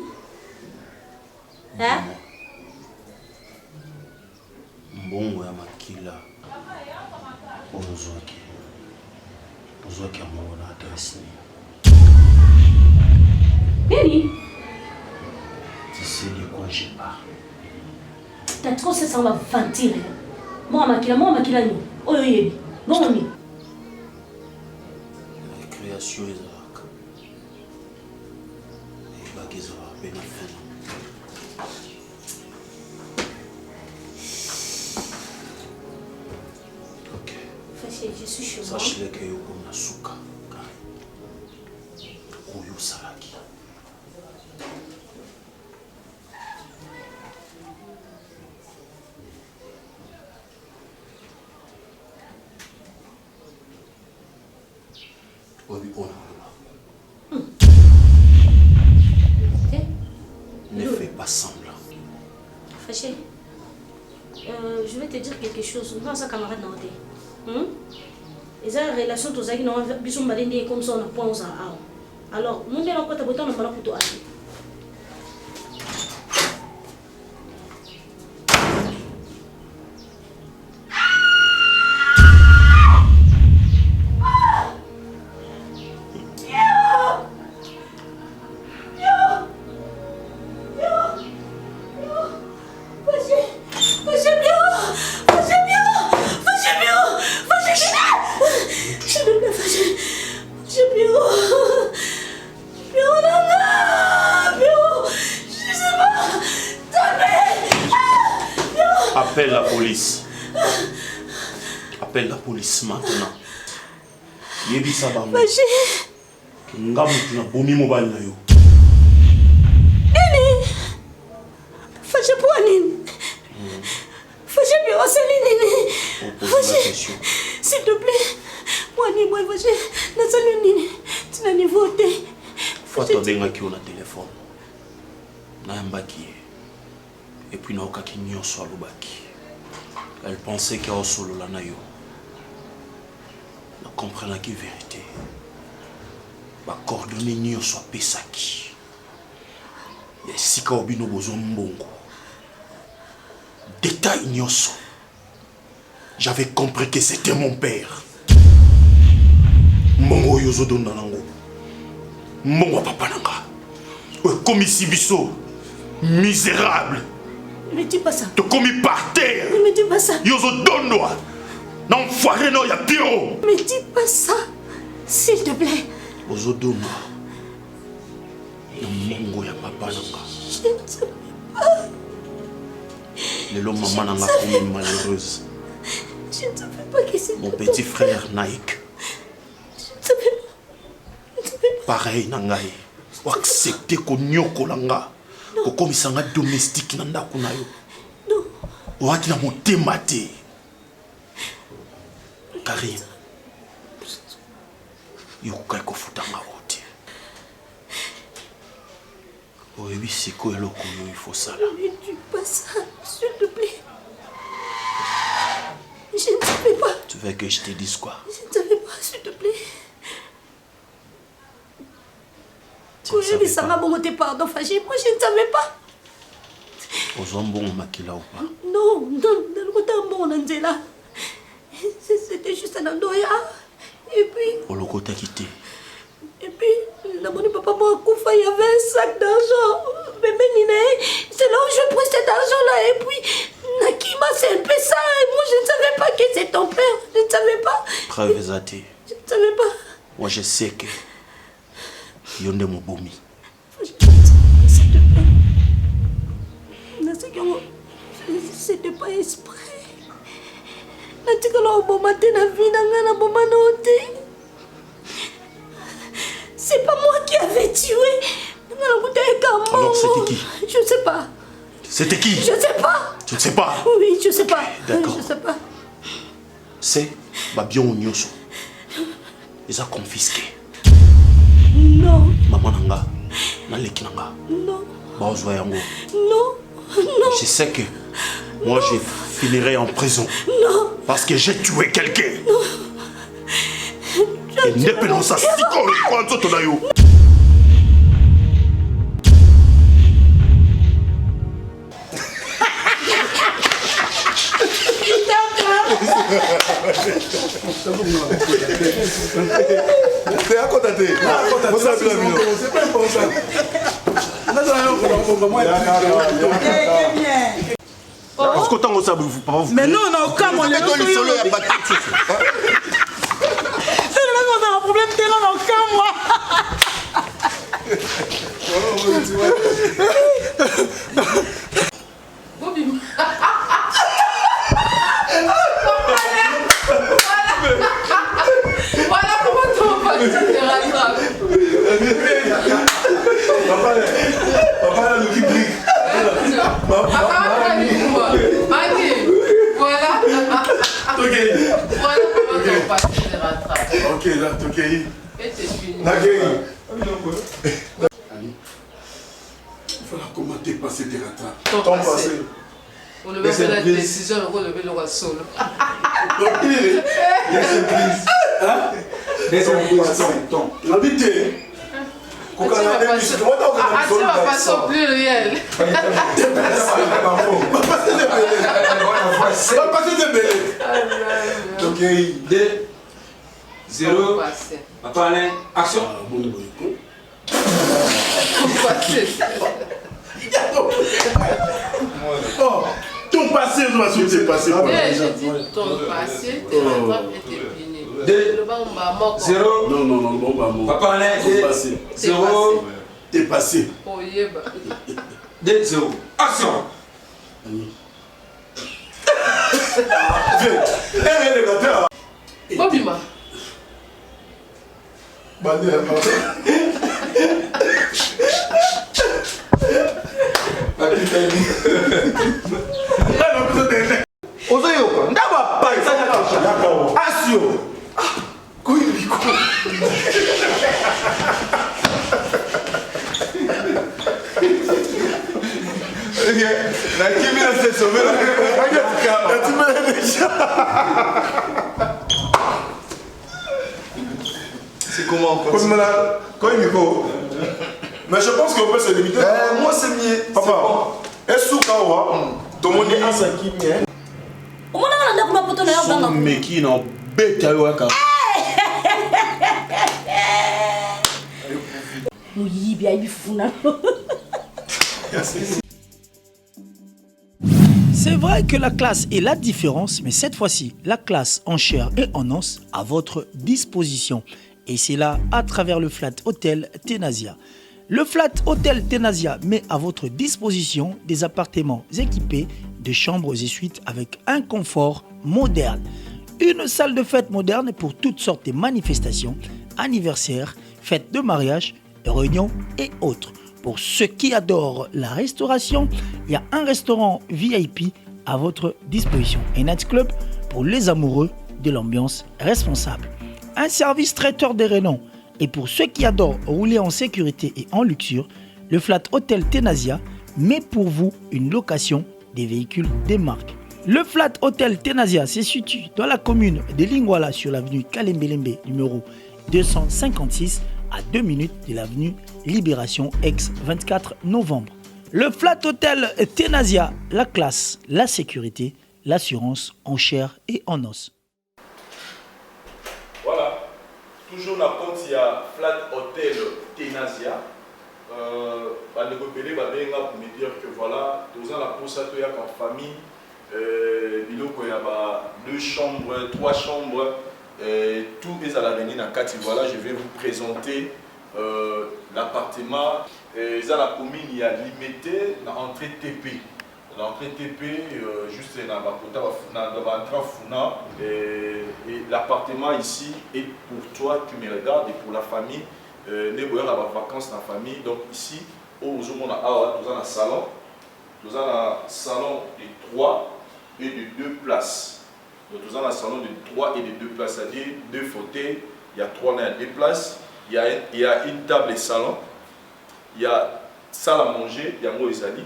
mbongo ya makila ozwaki yango na adresse nini tu sais de quoi je parle. T'as trop ça va mentir moi makila ni oyo yebi bongo ni création ezalaka eyebaki ezalaka mpe na fena. Ok. Je suis chez moi. Sache-le que yo comme na suka oyo osalaki. Ne fais pas semblant. Fâché. Je vais te dire quelque chose. Moi, ça camarade n'a et ça relation tous qui n'ont pas besoin de comme ça on a point ça. Alors, nous n'avons pas de bouton on va plutôt acheter. Appelle la police. Appelle la police maintenant. Yebisa bango. Ngamu tuna bomi mobile na yo. Nini? Fâché pour nini? Fâché bien c'est nini? Fâché. S'il te plaît. Moi ni moi fâché. Na sali nini? Tu n'as ni voté. Faut denga ki ona téléphone. Na mbaki. Et puis na okaki nyonso alobaki. Elle pensait qu'il y a solo la nayo. Ne comprenait que vérité. Ma coordonnée n'y soit pesaki. Et si ka obino besoin mbongo. Détail nyoso. J'avais compris que c'était mon père. Mbongo yozo donanango. Mbongo papa nanga. Comme ici biso. Misérable. Ne me dis pas ça. Tu commis par terre. Ne me dis pas ça. Yozo donnoa. N'enfoiré non ya piro. Ne me dis pas ça. S'il te plaît. Yozo donnoa. Mongo ya papa nanga. Je ne savais pas. Lelo maman nanga comme malheureuse. Je ne savais pas que c'était mon petit frère Naïk. Je ne savais pas. Pareil nangaye. Ou accepter ko nyoko langa. Ko komisanga domestique na ndako na yo. Non. Oaki na motema te. Karim. Yo kai ko futanga ote. Oyebi siko eloko yo il faut ça là. Ne dis pas ça, s'il te plaît. Je ne savais pas. Tu veux que je te dise quoi? Je ne savais pas, s'il te plaît. Oui, ça m'a bon, pardon, fâché. Moi, je ne savais pas. Ozombo makila ou pas? Non, non, non, c'était juste un endroit. Et puis. Oloko t'a quitté. Et puis, mon papa m'a coupé, il y avait un sac d'argent. Bébé Ninae, c'est là où je pris cet argent-là. Et puis, Nakima, c'est un peu ça. Et moi, je ne savais pas que c'est ton père. Je ne savais pas. Preuve Zati. Je ne savais pas. Moi, je sais que. Yonde Mobomi. S'il te plaît. C'était pas exprès. C'est pas moi qui avais tué. C'était qui? Je ne sais pas. Tu ne sais pas? Oui, je ne sais pas. D'accord. Je ne sais pas. C'est Babion Onyoso. Ils ont confisqué. Non. Maman Nanga, Naleki Nanga. Non. Baozwa Yango. Non. Non. Je sais que moi je finirai en prison. Non. Parce que j'ai tué quelqu'un. Et ne peux pas ça si qu'on le prend yo. C'est à côté. C'est pas important. Parce qu'autant on s'abuse pas. Mais non, on a aucun moyen. C'est le mec, on a un problème terrain, on a aucun moi. Voilà comment ton parti te rattrape. Papa, le qui brique. Voilà. Voilà comment ton parti te rattrape. Ok, là, ok. Et c'est fini. Il faut comment t'es passé tes rattrapes. Ton passé. On le met la décision, on le met le roi solo. Tu vas passer au pluriel. Ok, 2, 0. Papa Alain, action. Ton passé, je m'assure que c'est passé. Je dis ton passé, tes rattrapes et tes finis. 2, 0. Non, non, non, bon, Papa Alain, 2, 0. T'es passé. Oh, yeba. 2, 0. Action. Bobima. Ozoyoka, ndaba pa isanya ka asio. Kuibiko. La Kimi s'est sauvée là. Tu m'as déjà. C'est comment mais je pense qu'on peut se limiter. Moi c'est mieux. Papa, est-ce que Kawa, ton monde est un qui mien. On m'a demandé comment pour ton air dans mais qui n'en bête à Waka. Oui, bien, il faut. C'est vrai que la classe est la différence, mais cette fois-ci, la classe en chair et en os à votre disposition. Et c'est là à travers le Flat Hotel Tenasia. Le Flat Hotel Tenasia met à votre disposition des appartements équipés de chambres et suites avec un confort moderne. Une salle de fête moderne pour toutes sortes de manifestations, anniversaires, fêtes de mariage, réunions et autres. Pour ceux qui adorent la restauration, il y a un restaurant VIP à votre disposition. Un nightclub pour les amoureux de l'ambiance responsable. Un service traiteur de renom. Et pour ceux qui adorent rouler en sécurité et en luxure, le Flat Hotel Tenasia met pour vous une location des véhicules des marques. Le Flat Hotel Tenasia se situe dans la commune de Lingwala sur l'avenue Kalembelembe numéro 256 à 2 minutes de l'avenue Libération ex 24 novembre. Le Flat Hotel Tenasia, la classe, la sécurité, l'assurance en chair et en os. Voilà, toujours dans le compte, il y a Flat Hotel Tenasia. Pour me dire que voilà, dans la course à toi en famille, il y a 2 chambres, 3 chambres, tout est à l'avenir dans 4. Voilà, je vais vous présenter l'appartement. Dans la commune, il y a limité dans l'entrée TP. L'entrée TP, juste dans l'entrée Funa. Et l'appartement ici est pour toi qui me regardes et pour la famille. Nous avons des vacances dans la famille. Donc ici, nous avons un salon. Nous avons un salon de 3 et de 2 places. Donc nous avons un salon de 3 et de 2 places, c'est-à-dire 2 fauteuils, il y a 3 et 2 places, il y a une table et salon, il y a salle à manger, il y a moi Ezali,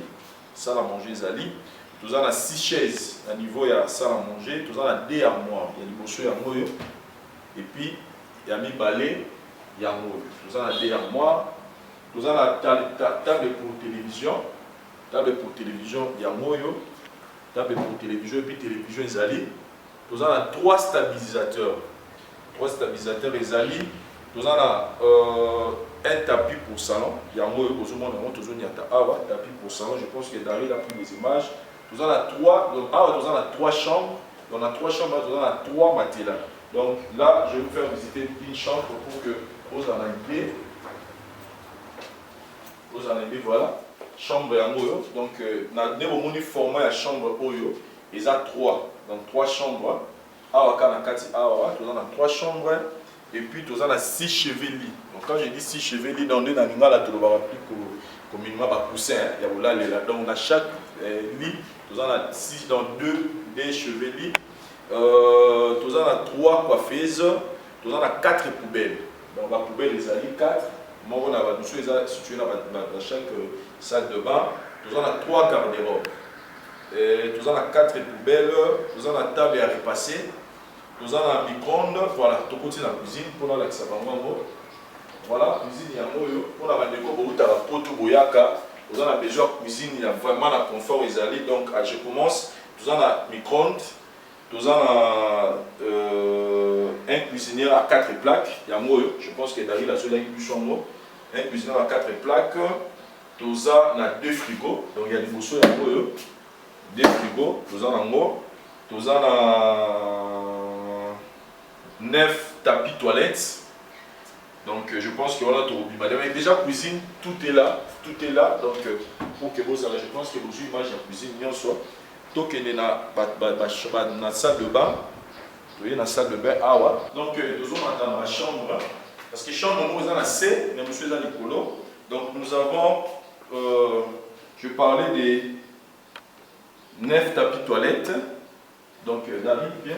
salle à manger Ezali. Nous avons 6 chaises à niveau, il y a salle à manger, nous avons 2 armoires, il y a des bossos, il y a moi, et puis il y a mis balai, il y a moi. Nous avons 2 armoires, nous avons la table pour télévision. Table pour télévision, il y a Moyo. Table pour télévision, et puis télévision Ezali. Nous avons 3 stabilisateurs. 3 stabilisateurs Ezali. Nous avons un tapis pour salon. Il y a Moyo, nous avons tapis pour salon. Je pense que Daryl a pris les images. Nous avons 3 chambres. On a 3 chambres, nous avons 3 matelas. Donc là, je vais vous faire visiter une chambre pour que vous en ayez. Vous en avez, voilà, chambre à Moyo. Donc, nous avons formé la chambre Oyo. Ils ont 3. Donc, 3 chambres. Nous avons 3 chambres. Et puis, nous avons 6 chevilles. Donc, quand je dis 6 chevilles, dans le Nanga, là, tu vas appeler communément poussin. Donc, on a chaque lit. Nous avons 6 dans 2 des chevilles. Nous avons 3 coiffeuses. Nous avons 4 poubelles. Donc, la poubelle, les alliés 4. Moi, on a situé dans chaque salle de bain. Nous avons 3 garde-robes. Nous avons 4 poubelles. Nous avons la table à repasser. Nous avons un micro-ondes. Voilà, tout côté de la cuisine. Pour la voilà, cuisine, il y a un pour la nous avons besoin de cuisine. Il y a vraiment la confort. Donc, je commence. Nous avons un micro-ondes. Nous avons un cuisinier à 4 plaques. Il y a moi, je pense que Daryl a celui qui est un cuisinier à 4 plaques. Nous avons 2 frigos. Donc il y a des bossos, il y a moi. 2 frigos. Nous avons 9 tapis toilettes. Donc je pense qu'on a tout. Mais déjà cuisine, tout est là. Tout est là. Donc pour que vous allez, je pense que vous avez image de la cuisine, bien sûr. Donc, il y a une salle de bain. Il y a une salle de bain. Donc, nous sommes dans la chambre. Parce que la chambre, nous avons assez. Nous sommes dans les colos. Donc, nous avons, je parlais des 9 tapis toilettes. Donc, David, bien.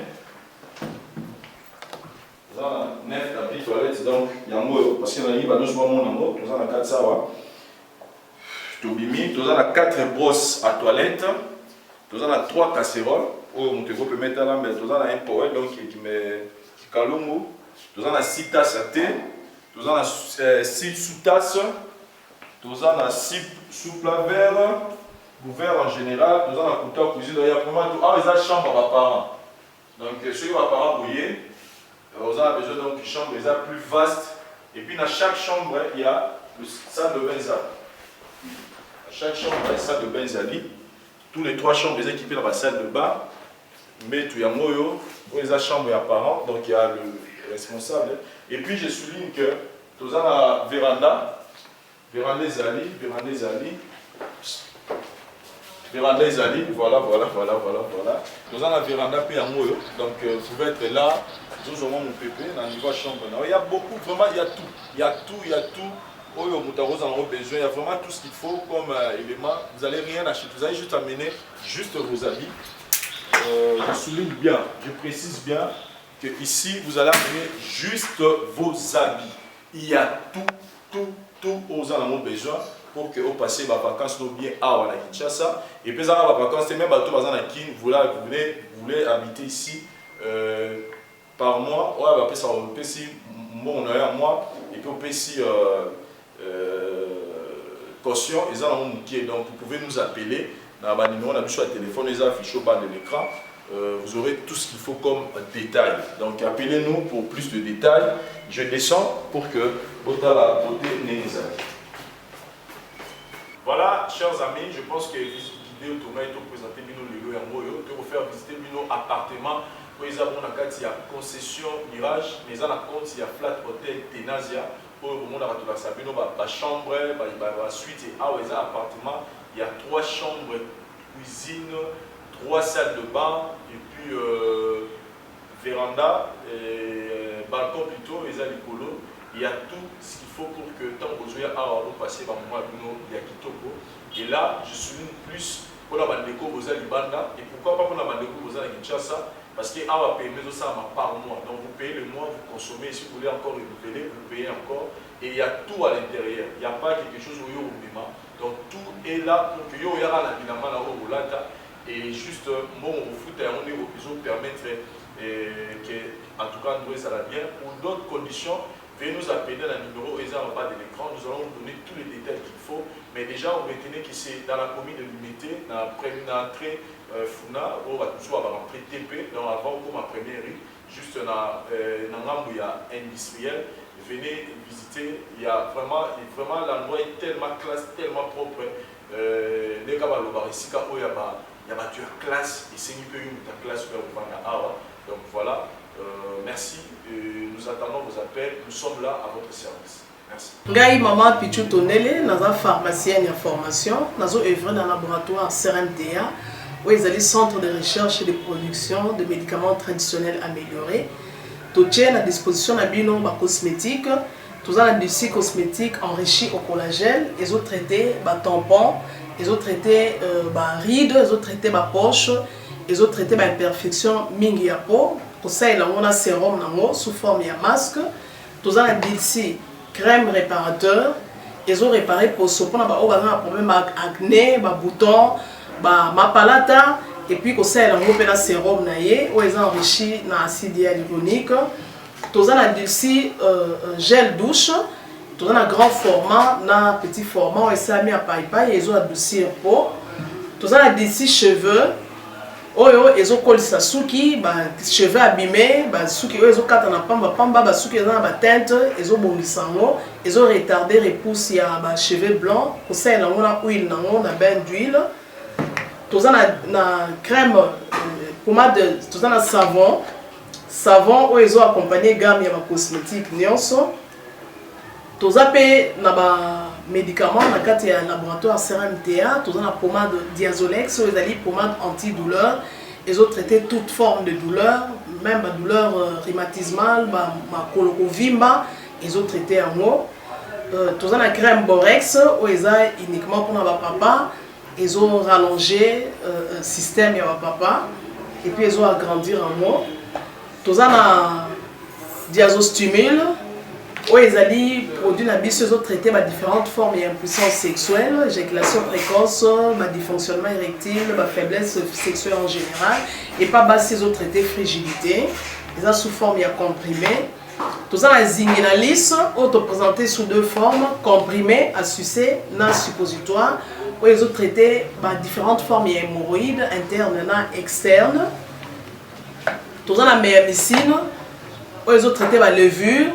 Nous avons 9 tapis toilettes. Donc, il y a un mot. Parce qu'il y a un mot. Nous avons 4 sawa. Nous avons 4 brosses à toilette. Nous avons 3 casseroles. On peut mettre là, mais nous avons un poêle qui calongo. Nous avons 6 tasses à thé. Nous avons 6 sous-tasses. Nous avons 6 soupes à verre. Ouvert en général. Nous avons un couteau à cuisine. Il y a vraiment tout. Ah, ils ont une chambre à parents. Donc, ceux qui ont parents bouillés, nous avons besoin d'une chambre plus vaste. Et puis, dans chaque chambre, il y a une salle de bain. Dans chaque chambre, il y a une salle de bain. Tous les 3 chambres sont équipées dans la salle de bain. Mais il y a Moyo, il y a la chambre et apparent, donc il y a le responsable. Et puis je souligne que nous avons la véranda. Véranda Ezali. Voilà. Nous avons la véranda puis à Moyo. Donc vous pouvez être là. Nous avons mon pépé dans le niveau chambre. Il y a beaucoup, vraiment, il y a tout. Il y a vraiment tout ce qu'il faut comme élément. Vous n'allez rien acheter, vous allez juste amener juste vos habits. Je souligne bien, je précise bien que ici vous allez amener juste vos habits. Il y a tout aux allons besoin pour que vous passiez vos vacances bien à Kinshasa. Et puis dans vos vacances, même à tout vous voulez habiter ici par mois. Ouais, après ça on peut si mon un mois et puis on peut si caution, ils ont donc vous pouvez nous appeler. Dans le numéro, on a vu sur le téléphone, ils ont affiché au bas de l'écran. Vous aurez tout ce qu'il faut comme détail. Donc appelez-nous pour plus de détails. Je descends pour que votre la beauté n'est. Voilà, chers amis, je pense que l'idée automatique est de présenter Bino Lelo et Moyo, de vous faire visiter Bino appartement. Pour les abonnés, il y a concession Mirage, mais il y a Flat Hotel Tenazia. Pour le moment, il y a chambre, suite et appartement. Il y a 3 chambres, cuisine, 3 salles de bain, et puis véranda, et balcon plutôt, et Likolo, il y a tout ce qu'il faut pour que tant que vous ayez passé par moment il y a Kitoko. Et là, je souligne plus pour la Bandeko Boza Libanda. Et pourquoi pas pour la Bandeko Boza Kinshasa? Parce que va payer ça par mois. Donc vous payez le mois, vous consommez. Si vous voulez encore renouveler, vous payez encore. Et il y a tout à l'intérieur. Il n'y a pas quelque chose où il y a au Bima. Donc tout est là pour que il y ait un abonnement là au Lata. Et juste, bon, au foot, on est au besoin de permettre que, en tout cas, nous ça va bien. Pour d'autres conditions, veuillez nous appeler dans le numéro et en bas de l'écran. Nous allons vous donner tous les détails qu'il faut. Mais déjà, on retenez que c'est dans la commune de l'Unité, dans la première entrée Funa, on va toujours avoir entrée TP, donc avant comme ma première rue, juste dans l'endroit industriel. Venez visiter, il y a vraiment l'endroit est tellement classe, tellement propre. Les gars, il y a ma classe et c'est une peu une classe donc voilà, merci, nous attendons vos appels, nous sommes là à votre service. Merci. Ngai maman Pichu Tonele, naza pharmacienne en formation, nazo œuvre dans le laboratoire CRMTA, où ils allaient centre de recherche et de production de médicaments traditionnels améliorés. Tout tient à disposition de bino cosmétiques, tout ça l'industrie cosmétique enrichie au collagène, ils ont traité tampons, ils ont traité rides, ils ont traité poche, ils ont traité imperfection mingi ya peau, pour ça il a un sérum sous forme de masque, tout ça l'industrie crème réparateur, ils ont réparé pour ce qu'on a un problème avec acné, boutons, mapalata, et puis comme ça il a un sérum où ils ont enrichi dans l'acide hyaluronique. Tout ça l'industrie gel douche, tout ça grand format, dans petit format, et ça a mis à paille, ils ont adouci un peau. Tout ça l'industrie cheveux. Ils ont collé sa souki, cheveux abîmés, souki ils ont quatre pamba, souki ils ont la teinte, ils ont bongissé ils ont retardé repousse il y a cheveux blancs, pour ça ils ont huile, on a bain d'huile. Tout ça na crème, pommade, tout ça na savon où ils ont accompagné gamme il y a cosmétique nyonso. Tout ça na médicaments dans le laboratoire CRMTA, tout ça pommade Diazolex, ils ont pommade antidouleur, ils ont traité toute forme de douleur, même la douleur rhumatismale, ma colorovimba, ils ont traité en haut. Tout ça la crème Borex, où ils ont uniquement pour notre papa, ils ont rallongé le système de papa, et puis ils ont agrandi en haut. Tout ça la Diazostimule, où ils ont produit ils ont traité différentes formes d'impuissance sexuelle, éjaculation précoce, dysfonctionnement érectile, faiblesse sexuelle en général, et pas ils ont traité frigidité, ils ont sous forme comprimée. Tout ça la Zinginalis, présenté sous deux formes, comprimé à sucer, non suppositoire, où ils ont traité différentes formes d'hémorroïdes internes et externes. Tout ça la méamycine, où ils ont traité la levure,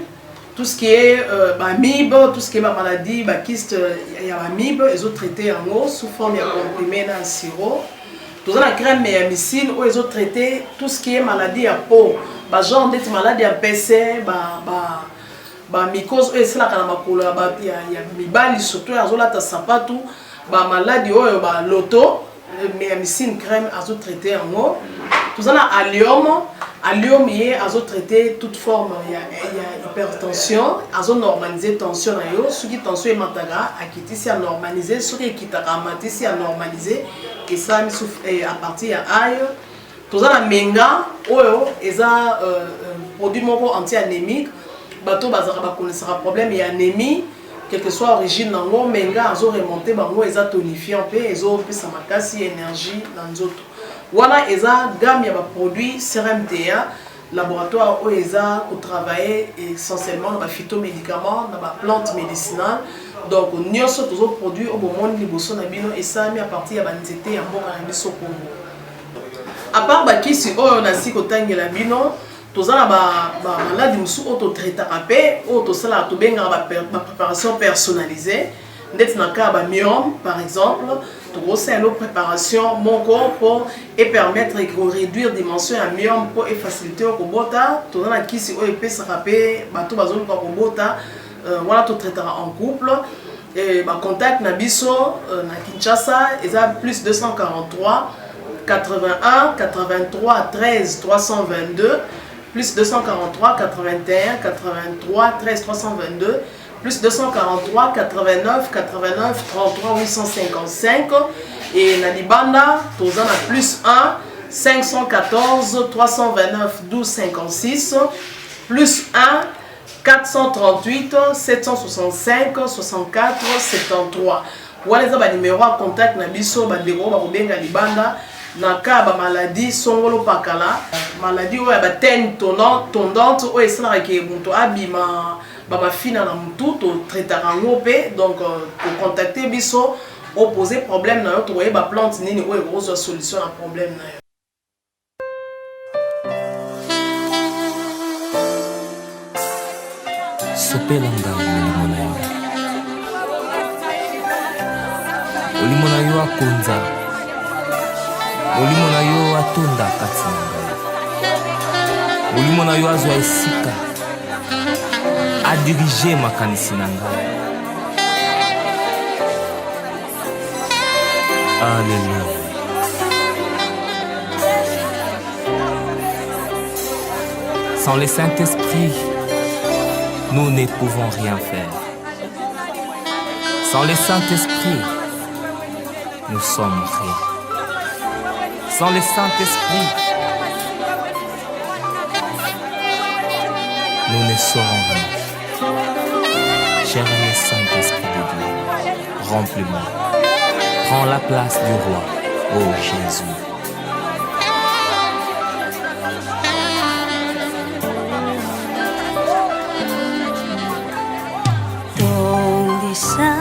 tout ce qui est amibe, tout ce qui est maladie, kyste, il y a amibe, ils ont traité en haut sous forme de comprimé dans le sirop. Tout ça la crème méamycine, où ils ont traité tout ce qui est maladie à peau, genre d'être maladie à PC, mycose, c'est là qu'il y a mibali surtout, ils ont là sapatu, maladie loto, méamycine crème, ils ont traité en haut. Tout ça la allium, ils ont traité toute forme, il y a hypertension, ils ont normalisé tension, ceux qui tension est mataga, qui a normalisé, ceux qui est a normalisé, et ça à partir de aïe. Tout ça la menga, ils ont produit anti-anémique, bateau bazara connaissera problème et anémie, quelle que soit l'origine dans l'eau, menga, ils ont remonté, ils ont tonifié un peu, ils ont plus de énergie dans les autres. Voilà, ils ont gamme de produits CRMTA, laboratoire où ils ont travaillé essentiellement dans les phytomédicaments, dans les plantes médicinales. Donc, nous avons tous les produits au moment où et ça mis à partir de l'anxiété et de à part que si on a si que la bino, tous les maladies qui sont traités ou la préparation personnalisée. Dans le cas de myome, par exemple, c'est une préparation mon corps et permettre de réduire la dimension de myome pour faciliter le robota. Tout le monde qui si peut se rappeler, tout le monde voilà tout traitera en couple. Et contact Nabiso na Kinshasa, ils ont plus 243 81 83 13 322. plus 243 81 83 13 322, plus 243 89 89 33 855. Et Nadibanda, Tozana plus 1 514 329 12 56, plus 1 438 765 64 73. Voilà les numéros à contact na biso bandeko ba kobenga libanda na ka ba maladie songolo pakala maladie oya ba tene tondante o esala ke muntu abima ba mafina na mutu to traitera ngope. Donc pour contacter biso opposer problème na yo to ba plante nini o ezo solution à problème na yo. Sopelanga molimo na yo akonza molimo na yo atonda kati na ngai molimo na yo azwa esika adirige makanisi na ngai. Alléluia. Sans le Saint-Esprit, nous ne pouvons rien faire. Sans le Saint-Esprit, nous sommes rien. Sans le Saint-Esprit, nous ne serons rien. Cher le Saint-Esprit de Dieu, remplis-moi. Prends la place du roi, ô Jésus. Donde está